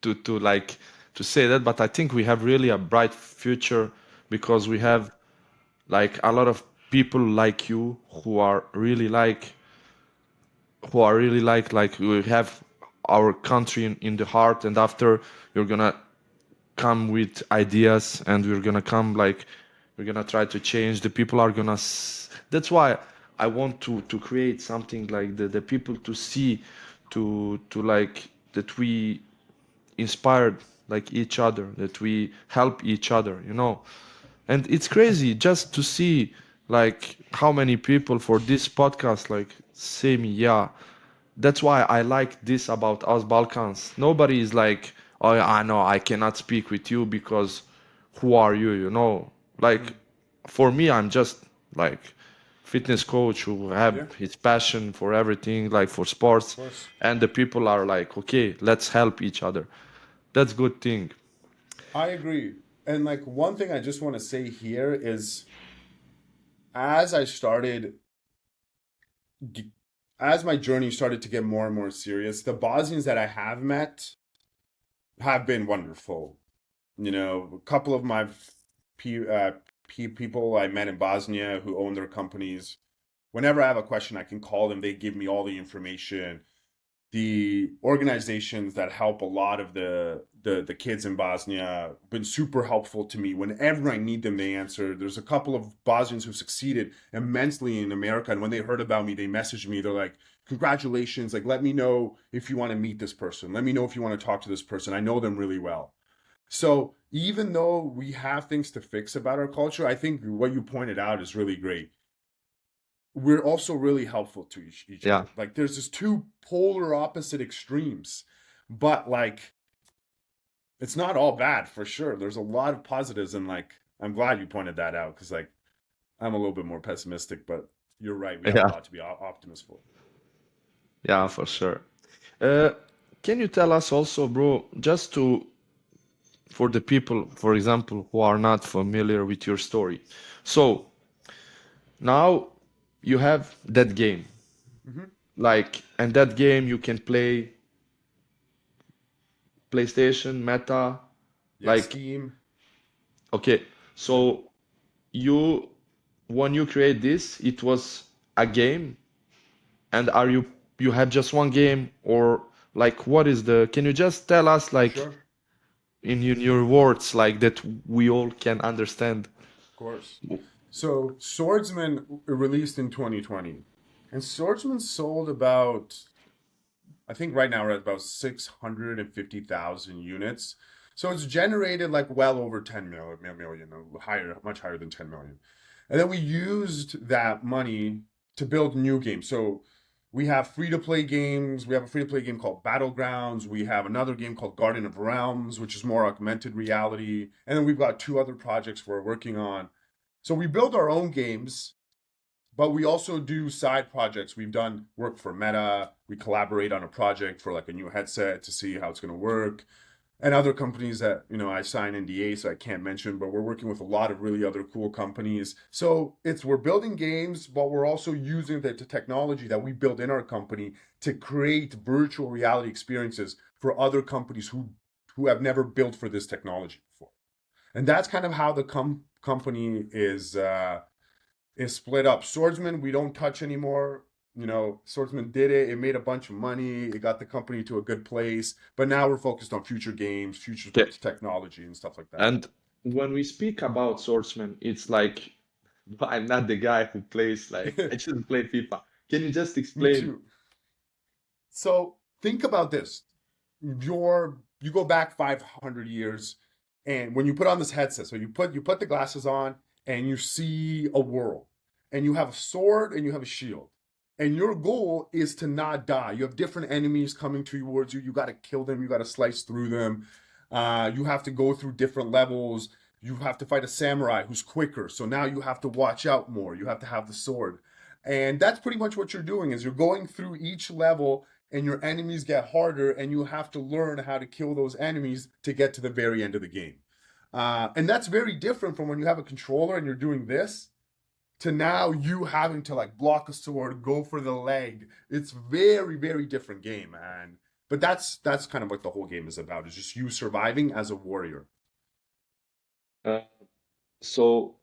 to like to say that, but I think we have really a bright future because we Yeah. have like a lot of people like you who are really like we have our country in the heart, and after you're gonna come with ideas and we're gonna come like we're gonna try to change the people are gonna that's why I want to create something like the people to see to like that we inspired like each other, that we help each other, you know. And it's crazy just to see like how many people for this podcast like say me, yeah. That's why I like this about us Balkans. Nobody is like, oh, I know I cannot speak with you because who are you, you know? Like Mm. for me, I'm just like fitness coach who have Yeah, his passion for everything, like for of sports, course. and the people are like, okay, let's help each other. That's good thing. I agree. And like one thing I just want to say here is as I started, g- as my journey started to get more and more serious, the Bosnians that I have met have been wonderful. You know, a couple of my people I met in Bosnia who own their companies, whenever I have a question, I can call them. They give me all the information. The organizations that help a lot of the kids in Bosnia been super helpful to me. Whenever I need them, they answer. There's a couple of Bosnians who succeeded immensely in America, and when they heard about me, they messaged me. They're like, "Congratulations! Like, let me know if you want to meet this person. Let me know if you want to talk to this person. I know them really well." So even though we have things to fix about our culture, I think what you pointed out is really great. We're also really helpful to each Yeah, other. Like there's this two polar opposite extremes, but like it's not all bad for sure. There's a lot of positives, and like I'm glad you pointed that out because like I'm a little bit more pessimistic, but you're right. We have a yeah, lot to be optimist for. yeah, for sure. Uh, can you tell us also, bro, just to for the people, for example, who are not familiar with your story. So now you have that game, Hmm. like, and that game you can play PlayStation, Meta, Yeah, like, Steam. okay. Yeah. So you, when you create this, it was a game, and are you have just one game, or like what is the? Can you just tell us like Sure. in your words like that we all can understand? Of course. So Swordsman released in 2020, and Swordsman sold about, I think right now we're at about 650,000 units. So it's generated like well over 10 million, higher, much higher than 10 million. And then we used that money to build new games. So we have free to play games. We have a free to play game called Battlegrounds. We have another game called Garden of Realms, which is more augmented reality. And then we've got two other projects we're working on. So we build our own games, but we also do side projects. We've done work for Meta. We collaborate on a project for like a new headset to see how it's going to work. And other companies that, I sign NDA, so I can't mention, but we're working with a lot of really other cool companies. So we're building games, but we're also using the technology that we built in our company to create virtual reality experiences for other companies who have never built for this technology before. And that's kind of how the company is split up. Swordsman, we don't touch anymore. Swordsman did it. It made a bunch of money. It got the company to a good place. But now we're focused on future games, future Okay. technology, and stuff like that. And when we speak about swordsman, it's like I'm not the guy who plays like I just play FIFA. Can you just Me explain? too. So think about this. You go back 500 years, and when you put on this headset, so you put the glasses on and you see a world, and you have a sword and you have a shield, and your goal is to not die. You have different enemies coming towards you. You got to kill them. You got to slice through them. You have to go through different levels. You have to fight a samurai who's quicker, so now you have to watch out more. You have to have the sword, and that's pretty much what you're doing. Is you're going through each level and your enemies get harder, and you have to learn how to kill those enemies to get to the very end of the game. And that's very different from when you have a controller and you're doing this to now you having to like block a sword, go for the leg. It's very, very different game, man. But that's kind of what the whole game is about. Is just you surviving as a warrior. Uh, so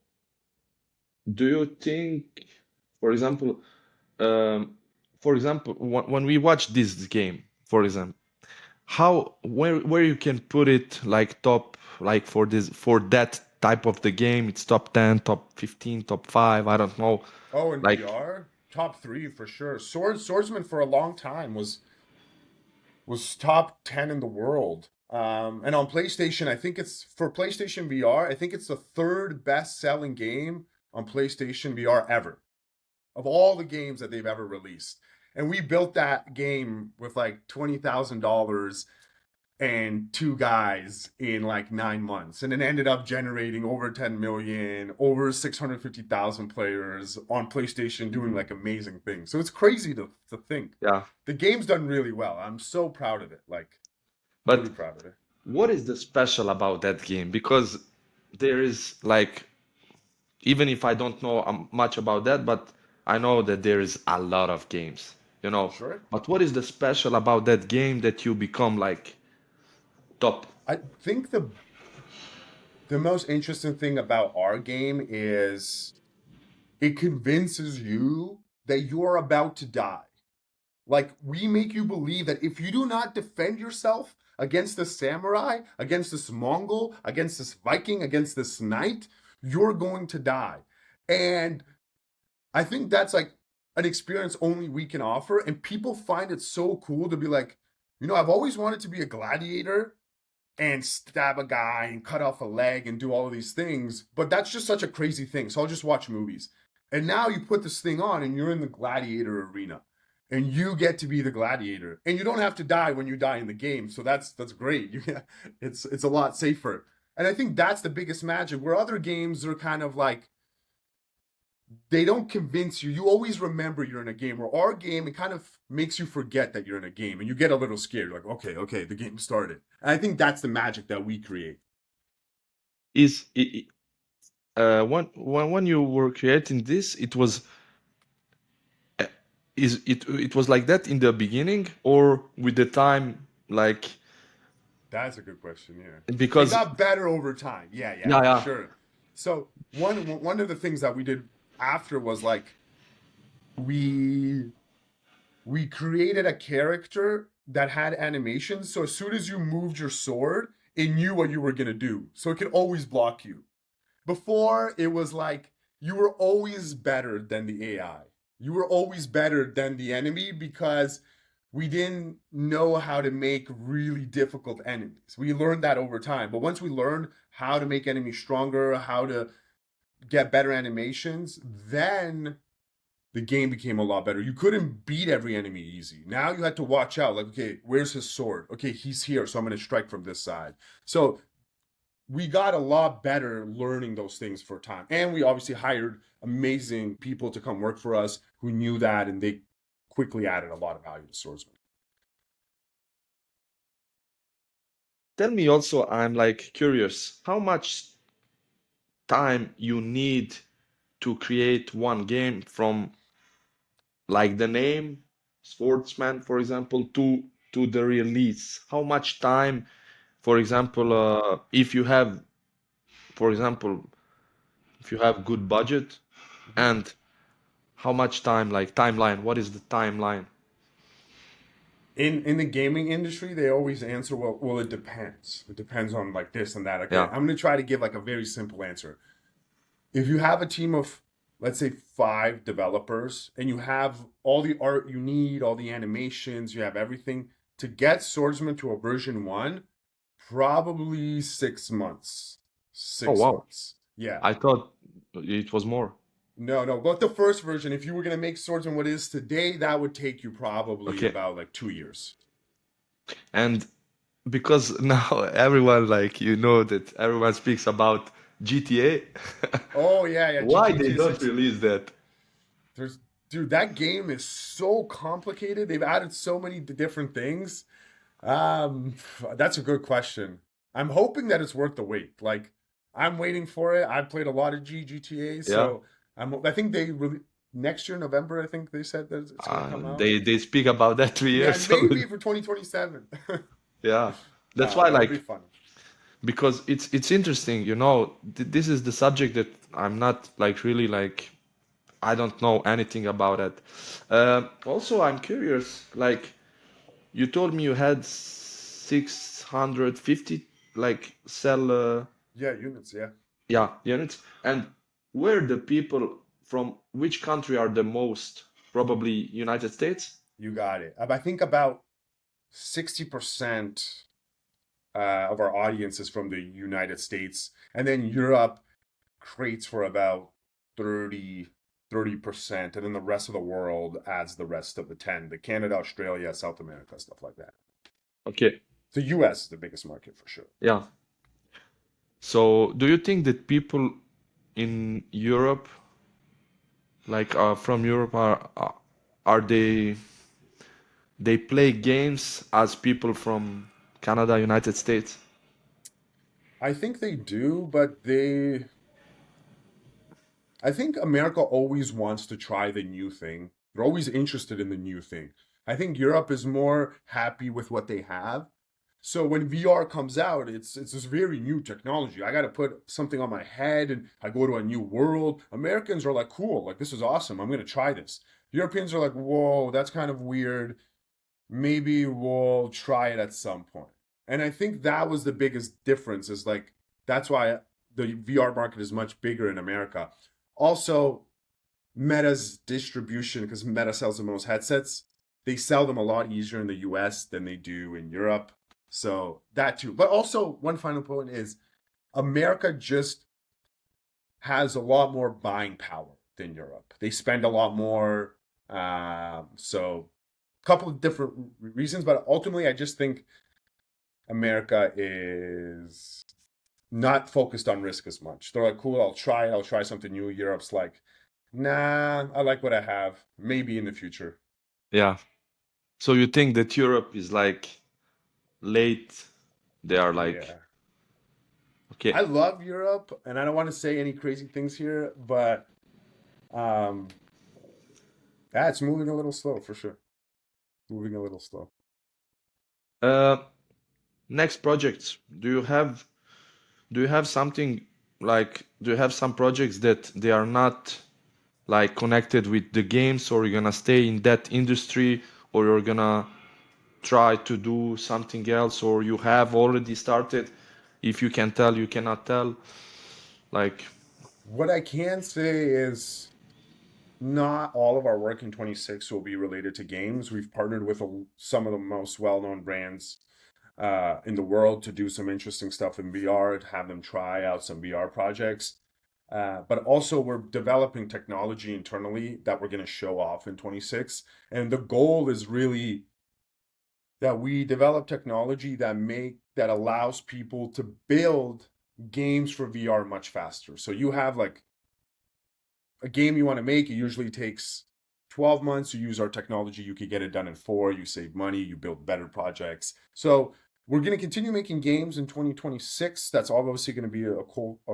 do you think, for example, um, when we watch this game, for example, how where you can put it like top like for that type of the game, it's top 10, top 15, top 5, I don't know. Oh, in Like VR, top three for sure. Swordsman for a long time was top 10 in the world. And on PlayStation, I think it's for PlayStation VR, I think it's the third best-selling game on PlayStation VR ever of all the games that they've ever released. And we built that game with like $20,000 and two guys in like 9 months. And it ended up generating over 10 million, over 650,000 players on PlayStation doing like amazing things. So it's crazy to think. Yeah. The game's done really well. I'm so proud of it. Like, really But proud of it. what is the special about that game? Because there is like, even if I don't know much about that, but I know that there is a lot of games, you know. Sure. But what is the special about that game that you become like top? I think the most interesting thing about our game is it convinces you that you're about to die. Like, we make you believe that if you do not defend yourself against this samurai, against this Mongol, against this Viking, against this knight, you're going to die. And I think that's like an experience only we can offer. And people find it so cool to be like, I've always wanted to be a gladiator and stab a guy and cut off a leg and do all of these things, but that's just such a crazy thing. So I'll just watch movies. And now you put this thing on and you're in the gladiator arena and you get to be the gladiator. And you don't have to die when you die in the game. So that's great. It's a lot safer. And I think that's the biggest magic. Where other games are kind of like they don't convince you. You always remember you're in a game. Where our game, it kind of makes you forget that you're in a game and you get a little scared. You're like, okay, the game started. And I think that's the magic that we create. Is when you were creating this, it was it was like that in the beginning, or with the time, like That's a good question. Yeah. It because got better over time. Yeah, yeah, for yeah, sure. So one of the things that we did after was like we we created a character that had animations. So as soon as you moved your sword, it knew what you were gonna do. So it could always block you. Before it was like you were always better than the AI. You were always better than the enemy because we didn't know how to make really difficult enemies. We learned that over time. But once we learned how to make enemies stronger, how to get better animations, then the game became a lot better. You couldn't beat every enemy easy. Now you had to watch out. Like, okay, where's his sword? Okay, he's here, so I'm going to strike from this side. So we got a lot better learning those things for time. And we obviously hired amazing people to come work for us who knew that, and they quickly added a lot of value to Swordsman. tell me also, I'm like curious, how much time you need to create one game from like the name Swordsman, for example, to the release? How much time, for example, if you have, for example, if you have good budget, Mhm. and how much time, like timeline, what is the timeline? In the gaming industry, they always answer, well, it depends. It depends on like this and that. Okay, Yeah. I'm gonna try to give like a very simple answer. If you have a team of, let's say, 5 developers, and you have all the art you need, all the animations, you have everything to get Swordsman to a version 1, probably 6 months. Oh, Six wow. months. Yeah. I thought it was more. No. But the first version, if you were gonna make Swordsman what it is today, that would take you probably Okay. about like 2 years. And because now everyone, like, you know, that everyone speaks about GTA, Oh yeah, why they GTA don't 6. release that? There's Dude, that game is so complicated. They've added so many different things. Um, that's a good question. I'm hoping that it's worth the wait. Like, I'm waiting for it. I've played a lot of GTA, Yeah. so I think they really next year November. I think they said that it's gonna come out. They speak about that 3 years. Yeah, So maybe for 2027. yeah. That's No, why, but it'll be like, fun. because it's interesting, you know, this is the subject that I'm not like really like I don't know anything about it. Also, I'm curious, like you told me you had 650 like cell Yeah, units. Yeah, yeah units, and where the people from which country are the most? Probably United States. you got it. I think about 60% of our audience is from the United States, and then Europe crates for about 30 30%, and then the rest of the world adds the rest of the 10, the Canada, Australia, South America, stuff like that. Okay. The US is the biggest market for sure. Yeah. So, do you think that people in Europe, like from Europe, are they play games as people from Canada, United States? I think they do, but I think America always wants to try the new thing. They're always interested in the new thing. I think Europe is more happy with what they have. So when VR comes out, it's this very new technology. I got to put something on my head and I go to a new world. Americans are like, cool, like this is awesome. I'm going to try this. Europeans are like, whoa, that's kind of weird. Maybe we'll try it at some point. And I think that was the biggest difference is like that's why the VR market is much bigger in America. Also, Meta's distribution, because Meta sells the most headsets, they sell them a lot easier in the US than they do in Europe. So that too. But also, one final point is America just has a lot more buying power than Europe. They spend a lot more. So, a couple of different reasons, but ultimately, I just think America is not focused on risk as much. They're like, cool, I'll try it. I'll try something new. Europe's like, nah, I like what I have. Maybe in the future. Yeah. So you think that Europe is like late? They are like, Yeah. I okay, love Europe, and I don't want to say any crazy things here, but um, yeah, it's moving a little slow for sure. Moving a little slow. uh, next projects. Do you have something like do you have some projects that they are not like connected with the games, or you're gonna stay in that industry, or you're gonna try to do something else, or you have already started? If you can tell, you cannot tell. Like, What I can say is not all of our work in 26 will be related to games. We've partnered with some of the most well-known brands in the world to do some interesting stuff in VR, to have them try out some VR projects. But also, we're developing technology internally that we're going to show off in 26. And the goal is really that we develop technology that allows people to build games for VR much faster. So you have like a game you want to make, it usually takes 12 months. You use our technology, you could get it done in 4. You save money, you build better projects. So we're going to continue making games in 2026. That's obviously going to be a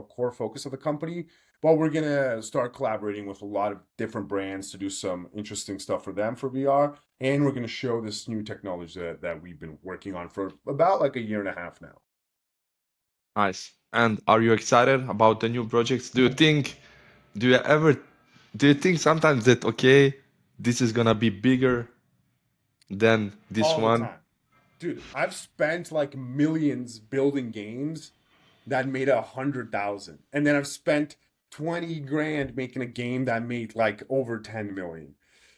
core focus of the company. But we're going to start collaborating with a lot of different brands to do some interesting stuff for them for VR. And we're going to show this new technology that we've been working on for about like a year and a half now. nice. And are you excited about the new projects? Do you ever, do you think sometimes that, okay, this is gonna be bigger than this All the one? time. Dude, I've spent like millions building games that made 100,000, and then I've spent 20 grand making a game that made like over 10 million.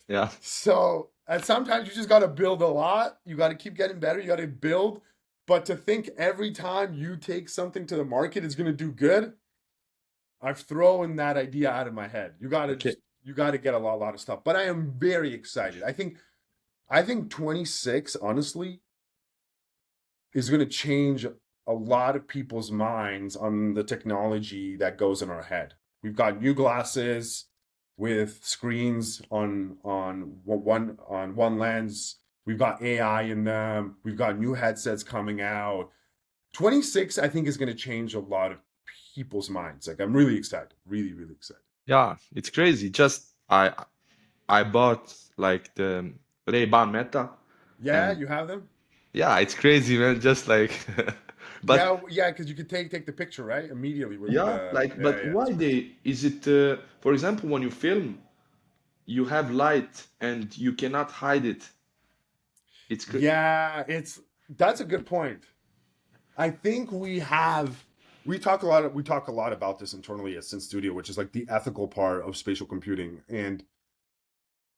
Yeah. So, and sometimes you just got to build a lot. You got to keep getting better. You got to build. But to think every time you take something to the market is going to do good, I've thrown that idea out of my head. Okay. You got to get a lot of stuff. But I am very excited. I think 26 honestly is going to change a lot of people's minds on the technology that goes in our head. We've got new glasses with screens on one lens. We've got AI in them. We've got new headsets coming out. 26, I think, is going to change a lot of people's minds. Like I'm really excited, really, really excited. Yeah, it's crazy. Just I bought like the Ray-Ban Meta, Yeah, and you have them. yeah, it's crazy, man. Just like, but Yeah, yeah, because you could take the picture right immediately with yeah, the like, yeah, but yeah, why it's crazy. they is it? For example, when you film, you have light and you cannot hide it. It's Yeah, it's that's a good point. I think we talk a lot about this internally at Sin Studio, which is like the ethical part of spatial computing. And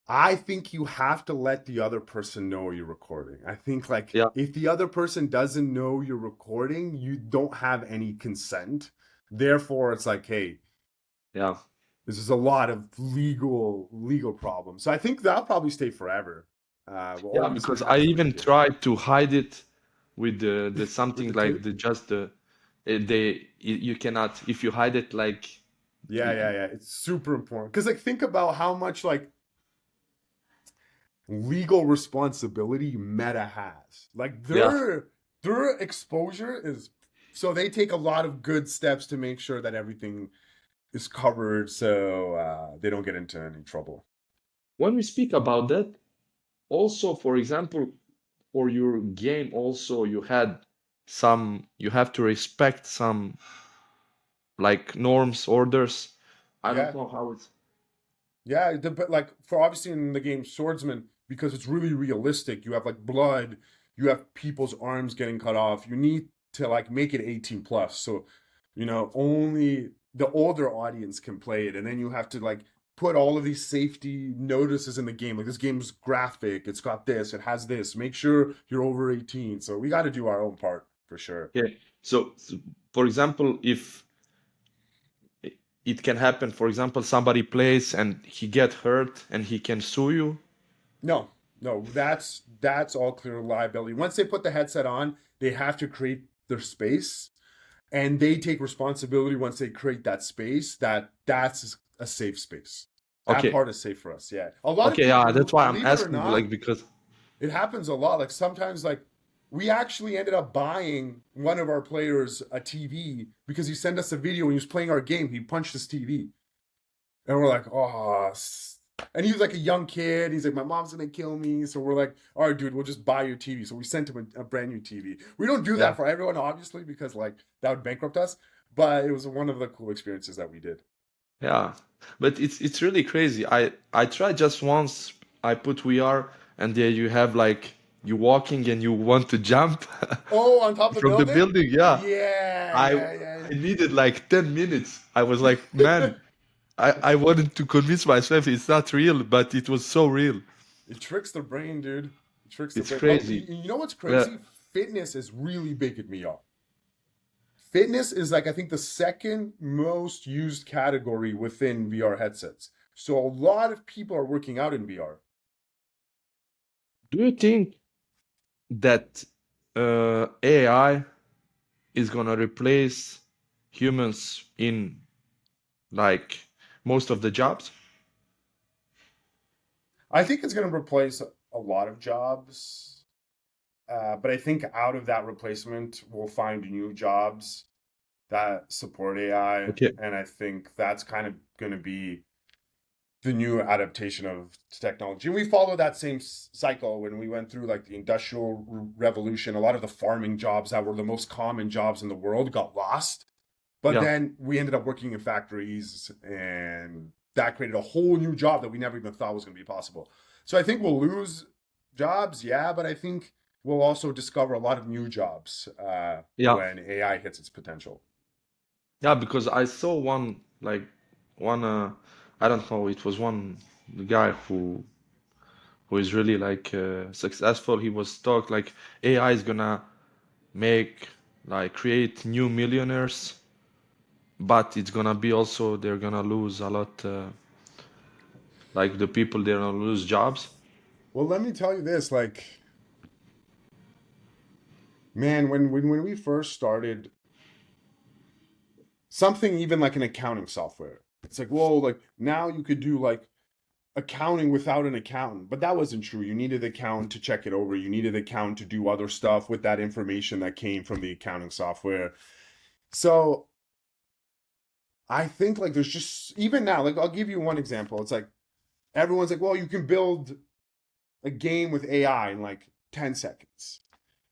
I think you have to let the other person know you're recording. I think like Yeah, if the other person doesn't know you're recording, you don't have any consent. Therefore, it's like, hey, yeah, this is a lot of legal problems. So I think that'll probably stay forever. We'll yeah. always Because I have even somebody tried to hide it with the with something the like tape. the just the you cannot if you hide it like Yeah, yeah, yeah. It's super important because like think about how much like legal responsibility Meta has. Like yeah. their exposure is so they take a lot of good steps to make sure that everything is covered so they don't get into any trouble. When we speak about that, also, for example, for your game, also you had some, you have to respect some like norms, orders. I don't Yeah. know how it's. Yeah, but like for obviously in the game Swordsman, because it's really realistic, you have like blood, you have people's arms getting cut off. You need to like make it 18 plus. So, only the older audience can play it. And then you have to like put all of these safety notices in the game. Like this game's graphic, it's got this, it has this. Make sure you're over 18. So we got to do our own part for sure. Okay. So, for example, if it can happen, for example, somebody plays and he get hurt and he can sue you. No, no, that's all clear liability. Once they put the headset on, they have to create their space and they take responsibility once they create that space that's a safe space. That Okay. part is safe for us. Yeah. A lot of Okay. Yeah. people, That's why I'm believe it or asking, not, like, because, it happens a lot. Like sometimes like we actually ended up buying one of our players a TV because he sent us a video when he was playing our game. He punched his TV. And we're like, oh, and he was like a young kid. He's like, my mom's gonna kill me. So we're like, all right, dude, we'll just buy your TV. So we sent him a brand new TV. We don't do yeah. that for everyone, obviously, because like that would bankrupt us. But it was one of the cool experiences that we did. Yeah, but it's really crazy. I tried just once. I put VR, and there you have like you walking and you want to jump Oh, on top of the from the building? building. Yeah, Yeah, I yeah, yeah. I needed like 10 minutes. I was like, man, I wanted to convince myself it's not real, but it was so real. It tricks the brain, dude. It tricks the It's brain. Oh, crazy. you know what's Yeah, crazy? Fitness is really big at me, y'all. Fitness is like I think the second most used category within VR headsets. So a lot of people are working out in VR. do you think that AI is gonna replace humans in like most of the jobs? I think it's going to replace a lot of jobs, but I think out of that replacement, we'll find new jobs that support AI, Okay. and I think that's kind of going to be the new adaptation of technology. And we follow that same cycle when we went through like the industrial revolution. A lot of the farming jobs that were the most common jobs in the world got lost. But Yeah. then we ended up working in factories, and that created a whole new job that we never even thought was going to be possible. So I think we'll lose jobs, yeah, but I think we'll also discover a lot of new jobs Yeah. when AI hits its potential. Yeah, because I saw one like one I don't know, it was one guy who is really like successful. He was talk like AI is gonna make like create new millionaires, but it's gonna be also they're gonna lose a lot like the people they're gonna lose jobs. Well, let me tell you this, like, man, when we first started something even like an accounting software, it's like, whoa, like now you could do like accounting without an accountant, but that wasn't true. You needed an accountant to check it over. You needed an accountant to do other stuff with that information that came from the accounting software. So I think like there's just even now, like I'll give you one example. It's like everyone's like, well, you can build a game with AI in like 10 seconds.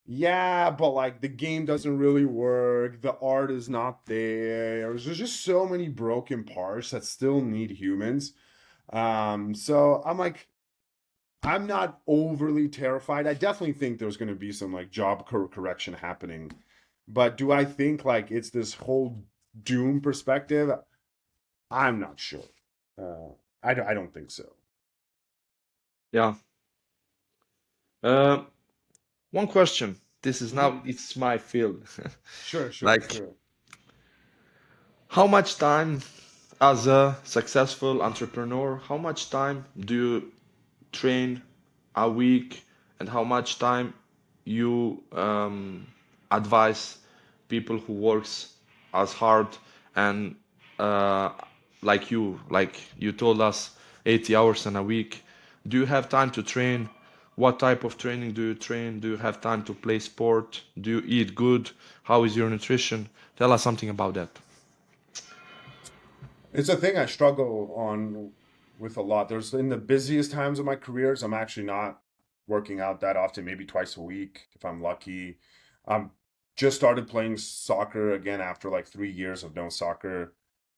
Yeah, but like the game doesn't really work. The art is not there. There's just so many broken parts that still need humans. So I'm like, I'm not overly terrified. I definitely think there's going to be some like job correction happening. But do I think like it's this whole doom perspective? I'm not sure. I don't think so. Yeah. Uh, One question. This is Hmm. now it's my field. Sure, sure, Like, sure. how much time as a successful entrepreneur, how much time do you train a week, and how much time you advise people who works as hard and uh, like you told us 80 hours in a week. Do you have time to train? What type of training do you train? Do you have time to play sport? Do you eat good? How is your nutrition? Tell us something about that. It's a thing I struggle on with a lot. There's in the busiest times of my careers, I'm actually not working out that often, maybe twice a week if I'm lucky. I'm just started playing soccer again after like 3 years of no soccer.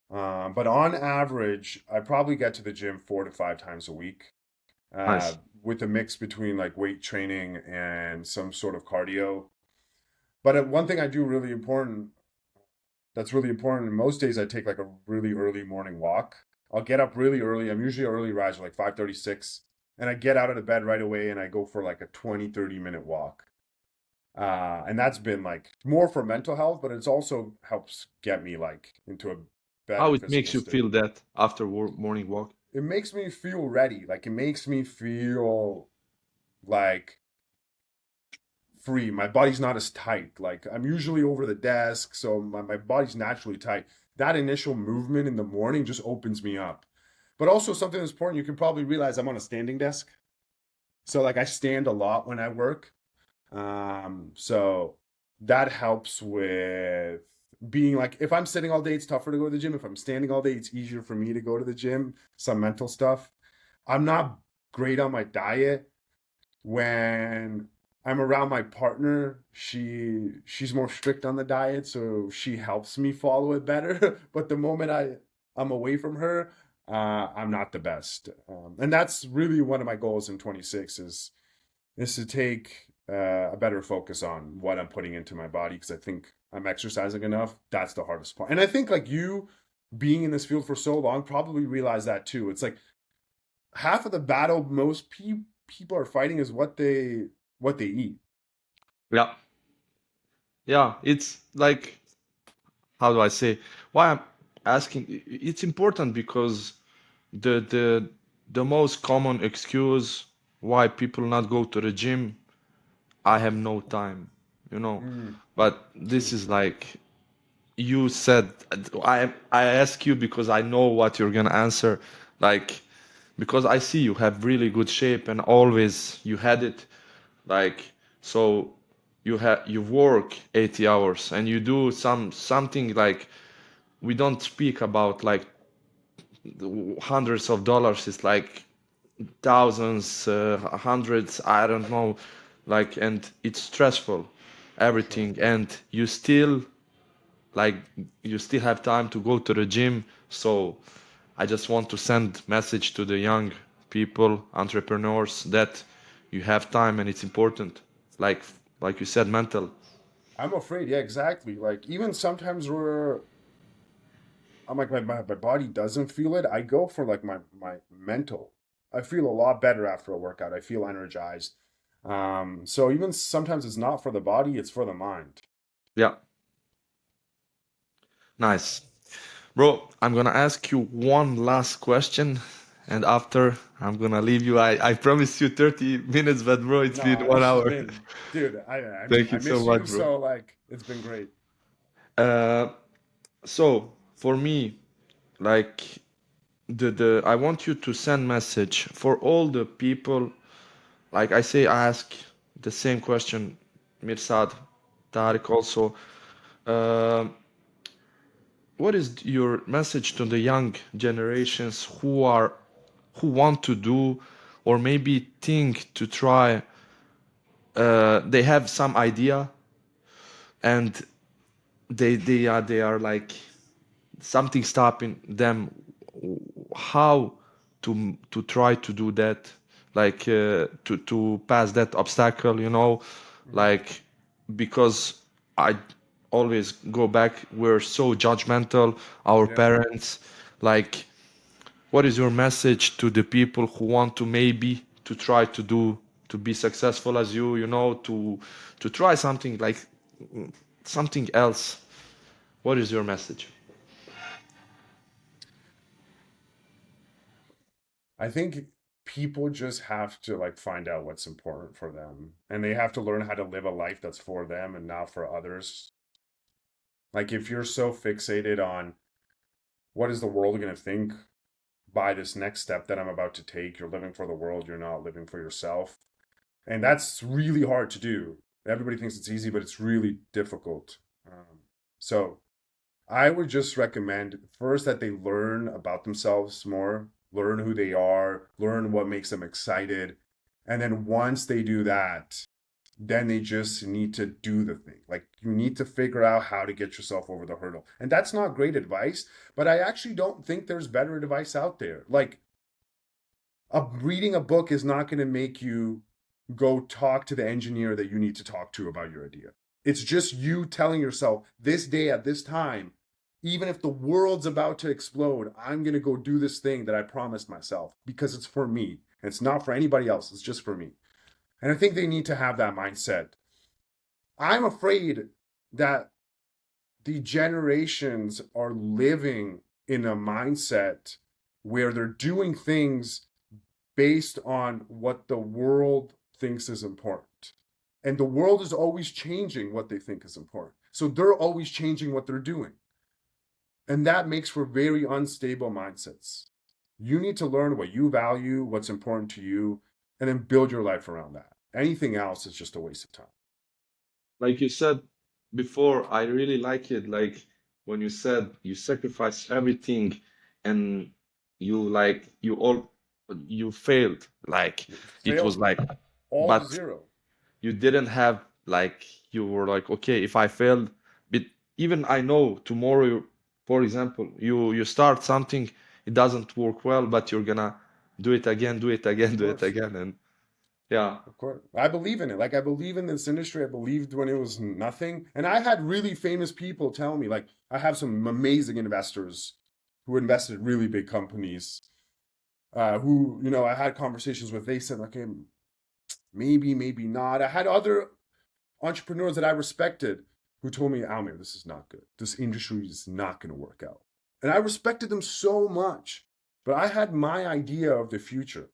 But on average, I probably get to the gym 4 to 5 times a week, uh, Nice. with a mix between like weight training and some sort of cardio. But one thing I do really important that's really important. Most days I take like a really early morning walk. I'll get up really early. I'm usually an early riser, like 5:36, and I get out of the bed right away and I go for like a 20-30 minute walk. And that's been like more for mental health, but it's also helps get me like into a How better it makes physical you state. feel that after morning walk? It makes me feel ready. Like it makes me feel like free. My body's not as tight. Like I'm usually over the desk, so my body's naturally tight. That initial movement in the morning just opens me up. But also something that's important, you can probably realize I'm on a standing desk. So like I stand a lot when I work. So that helps with being like if I'm sitting all day, it's tougher to go to the gym. If I'm standing all day, it's easier for me to go to the gym. Some mental stuff. I'm not great on my diet when I'm around my partner, she's more strict on the diet, so she helps me follow it better. But the moment I'm away from her, I'm not the best. And that's really one of my goals in 26 is to take a better focus on what I'm putting into my body because I think I'm exercising enough. That's the hardest part. And I think like you being in this field for so long probably realize that too. It's like half of the battle most people are fighting is what they eat. Yeah. Yeah, it's like, how do I say? Why I'm asking? It's important because the the most common excuse why people not go to the gym, I have no time, you know. Mm, But this true. is like you said. I ask you because I know what you're gonna answer, like because I see you have really good shape and always you had it, like so you work 80 hours and you do something like we don't speak about like hundreds of dollars. It's like thousands, hundreds, I don't know, like, and it's stressful, Sure. everything, and like you still have time to go to the gym. So I just want to send message to the young people, entrepreneurs, that you have time and it's important, like like you said, mental. I'm afraid, yeah, exactly. Like even sometimes where I'm like my body doesn't feel it, I go for like my mental. I feel a lot better after a workout. I feel energized. So even sometimes it's not for the body, it's for the mind. Yeah, nice. Bro, I'm gonna ask you one last question, and after I'm gonna leave you. I promised you 30 minutes, but bro, it's been No, one this has hour. been, dude, I mean, Thank I you so miss you, much, bro. so like it's been great. Uh, so for me, like the I want you to send message for all the people. Like I say, I ask the same question, Mirsad, Tariq also. Um what is your message to the young generations who want to do or maybe think to try, they have some idea and they are like something stopping them, how to try to do that, like to pass that obstacle, Mhm. like because I always go back, we're so judgmental, our Yeah. parents, like what is your message to the people who want to maybe to try to do to be successful as you know, to try something like something else. What is your message? I think people just have to like find out what's important for them, and they have to learn how to live a life that's for them and not for others. Like if you're so fixated on what is the world going to think by this next step that I'm about to take, you're living for the world, you're not living for yourself. And that's really hard to do. Everybody thinks it's easy, but it's really difficult. So I would just recommend first that they learn about themselves more, learn who they are, learn what makes them excited. And then once they do that, then they just need to do the thing. Like you need to figure out how to get yourself over the hurdle. And that's not great advice, but I actually don't think there's better advice out there. Like reading a book is not going to make you go talk to the engineer that you need to talk to about your idea. It's just you telling yourself this day at this time, even if the world's about to explode, I'm going to go do this thing that I promised myself because it's for me. It's not for anybody else. It's just for me. And I think they need to have that mindset. I'm afraid that the generations are living in a mindset where they're doing things based on what the world thinks is important. And the world is always changing what they think is important. So they're always changing what they're doing. And that makes for very unstable mindsets. You need to learn what you value, what's important to you, and then build your life around that. Anything else is just a waste of time. Like you said before, I really like it. Like when you said you sacrifice everything and you failed. Like it was Failed like, all to but zero. you didn't have like you were like, okay, if I failed, but even I know tomorrow, for example, you start something, it doesn't work well, but you're gonna do it again, do it again, Of do it course. again, and yeah. Of course. I believe in it. Like I believe in this industry. I believed when it was nothing. And I had really famous people tell me, like, I have some amazing investors who invested in really big companies, who, I had conversations with. They said, okay, maybe, maybe not. I had other entrepreneurs that I respected who told me, Almir, this is not good. This industry is not going to work out. And I respected them so much, but I had my idea of the future.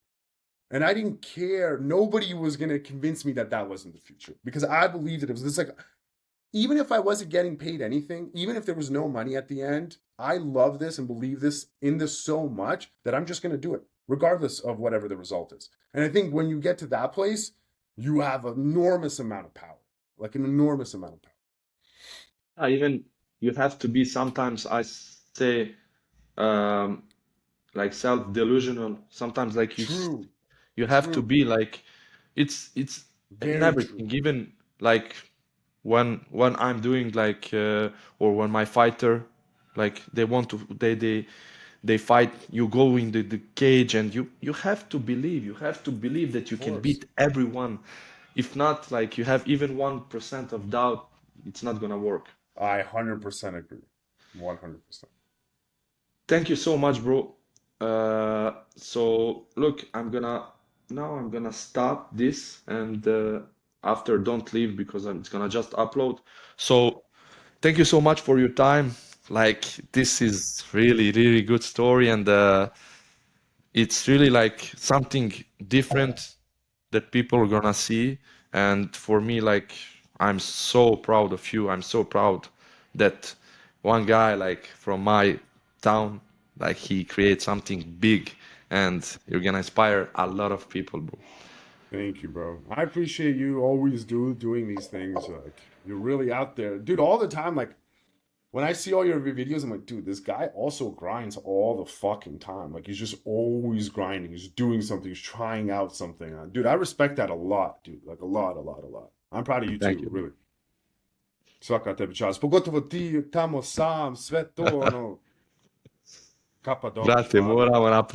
And I didn't care. Nobody was going to convince me that that wasn't the future because I believed that it was this like, even if I wasn't getting paid anything, even if there was no money at the end, I love this and believe this in this so much that I'm just going to do it, regardless of whatever the result is. And I think when you get to that place, you have an enormous amount of power, like an enormous amount of power. Even you have to be sometimes, I say, um, like self-delusional. Sometimes like True, you have to true, be like it's in very true. everything, even like when I'm doing like or when my fighter like they want to they fight, you go in the cage and you have to believe, that you Of can course. beat everyone. If not, like you have even 1% of doubt, it's not gonna work. I 100% agree. 100%. Thank you so much, bro. So look, I'm gonna stop this and after don't leave because it's gonna just upload. So thank you so much for your time. Like this is really, really good story and it's really like something different that people are gonna see. And for me, like I'm so proud of you. I'm so proud that one guy like from my town, like he creates something big, and you're gonna inspire a lot of people, bro. Thank you, bro. I appreciate you always doing these things. Like you're really out there, dude. All the time, like when I see all your videos, I'm like, dude, this guy also grinds all the fucking time. Like he's just always grinding. He's doing something. He's trying out something. Dude, I respect that a lot, dude. Like a lot, a lot, a lot. I'm proud of you Thank too, you. really. Svaka tebi čast. Pogotovo ti tamo sam, sve to, ono, kapa dole, Brate, stvarno. moramo napraviti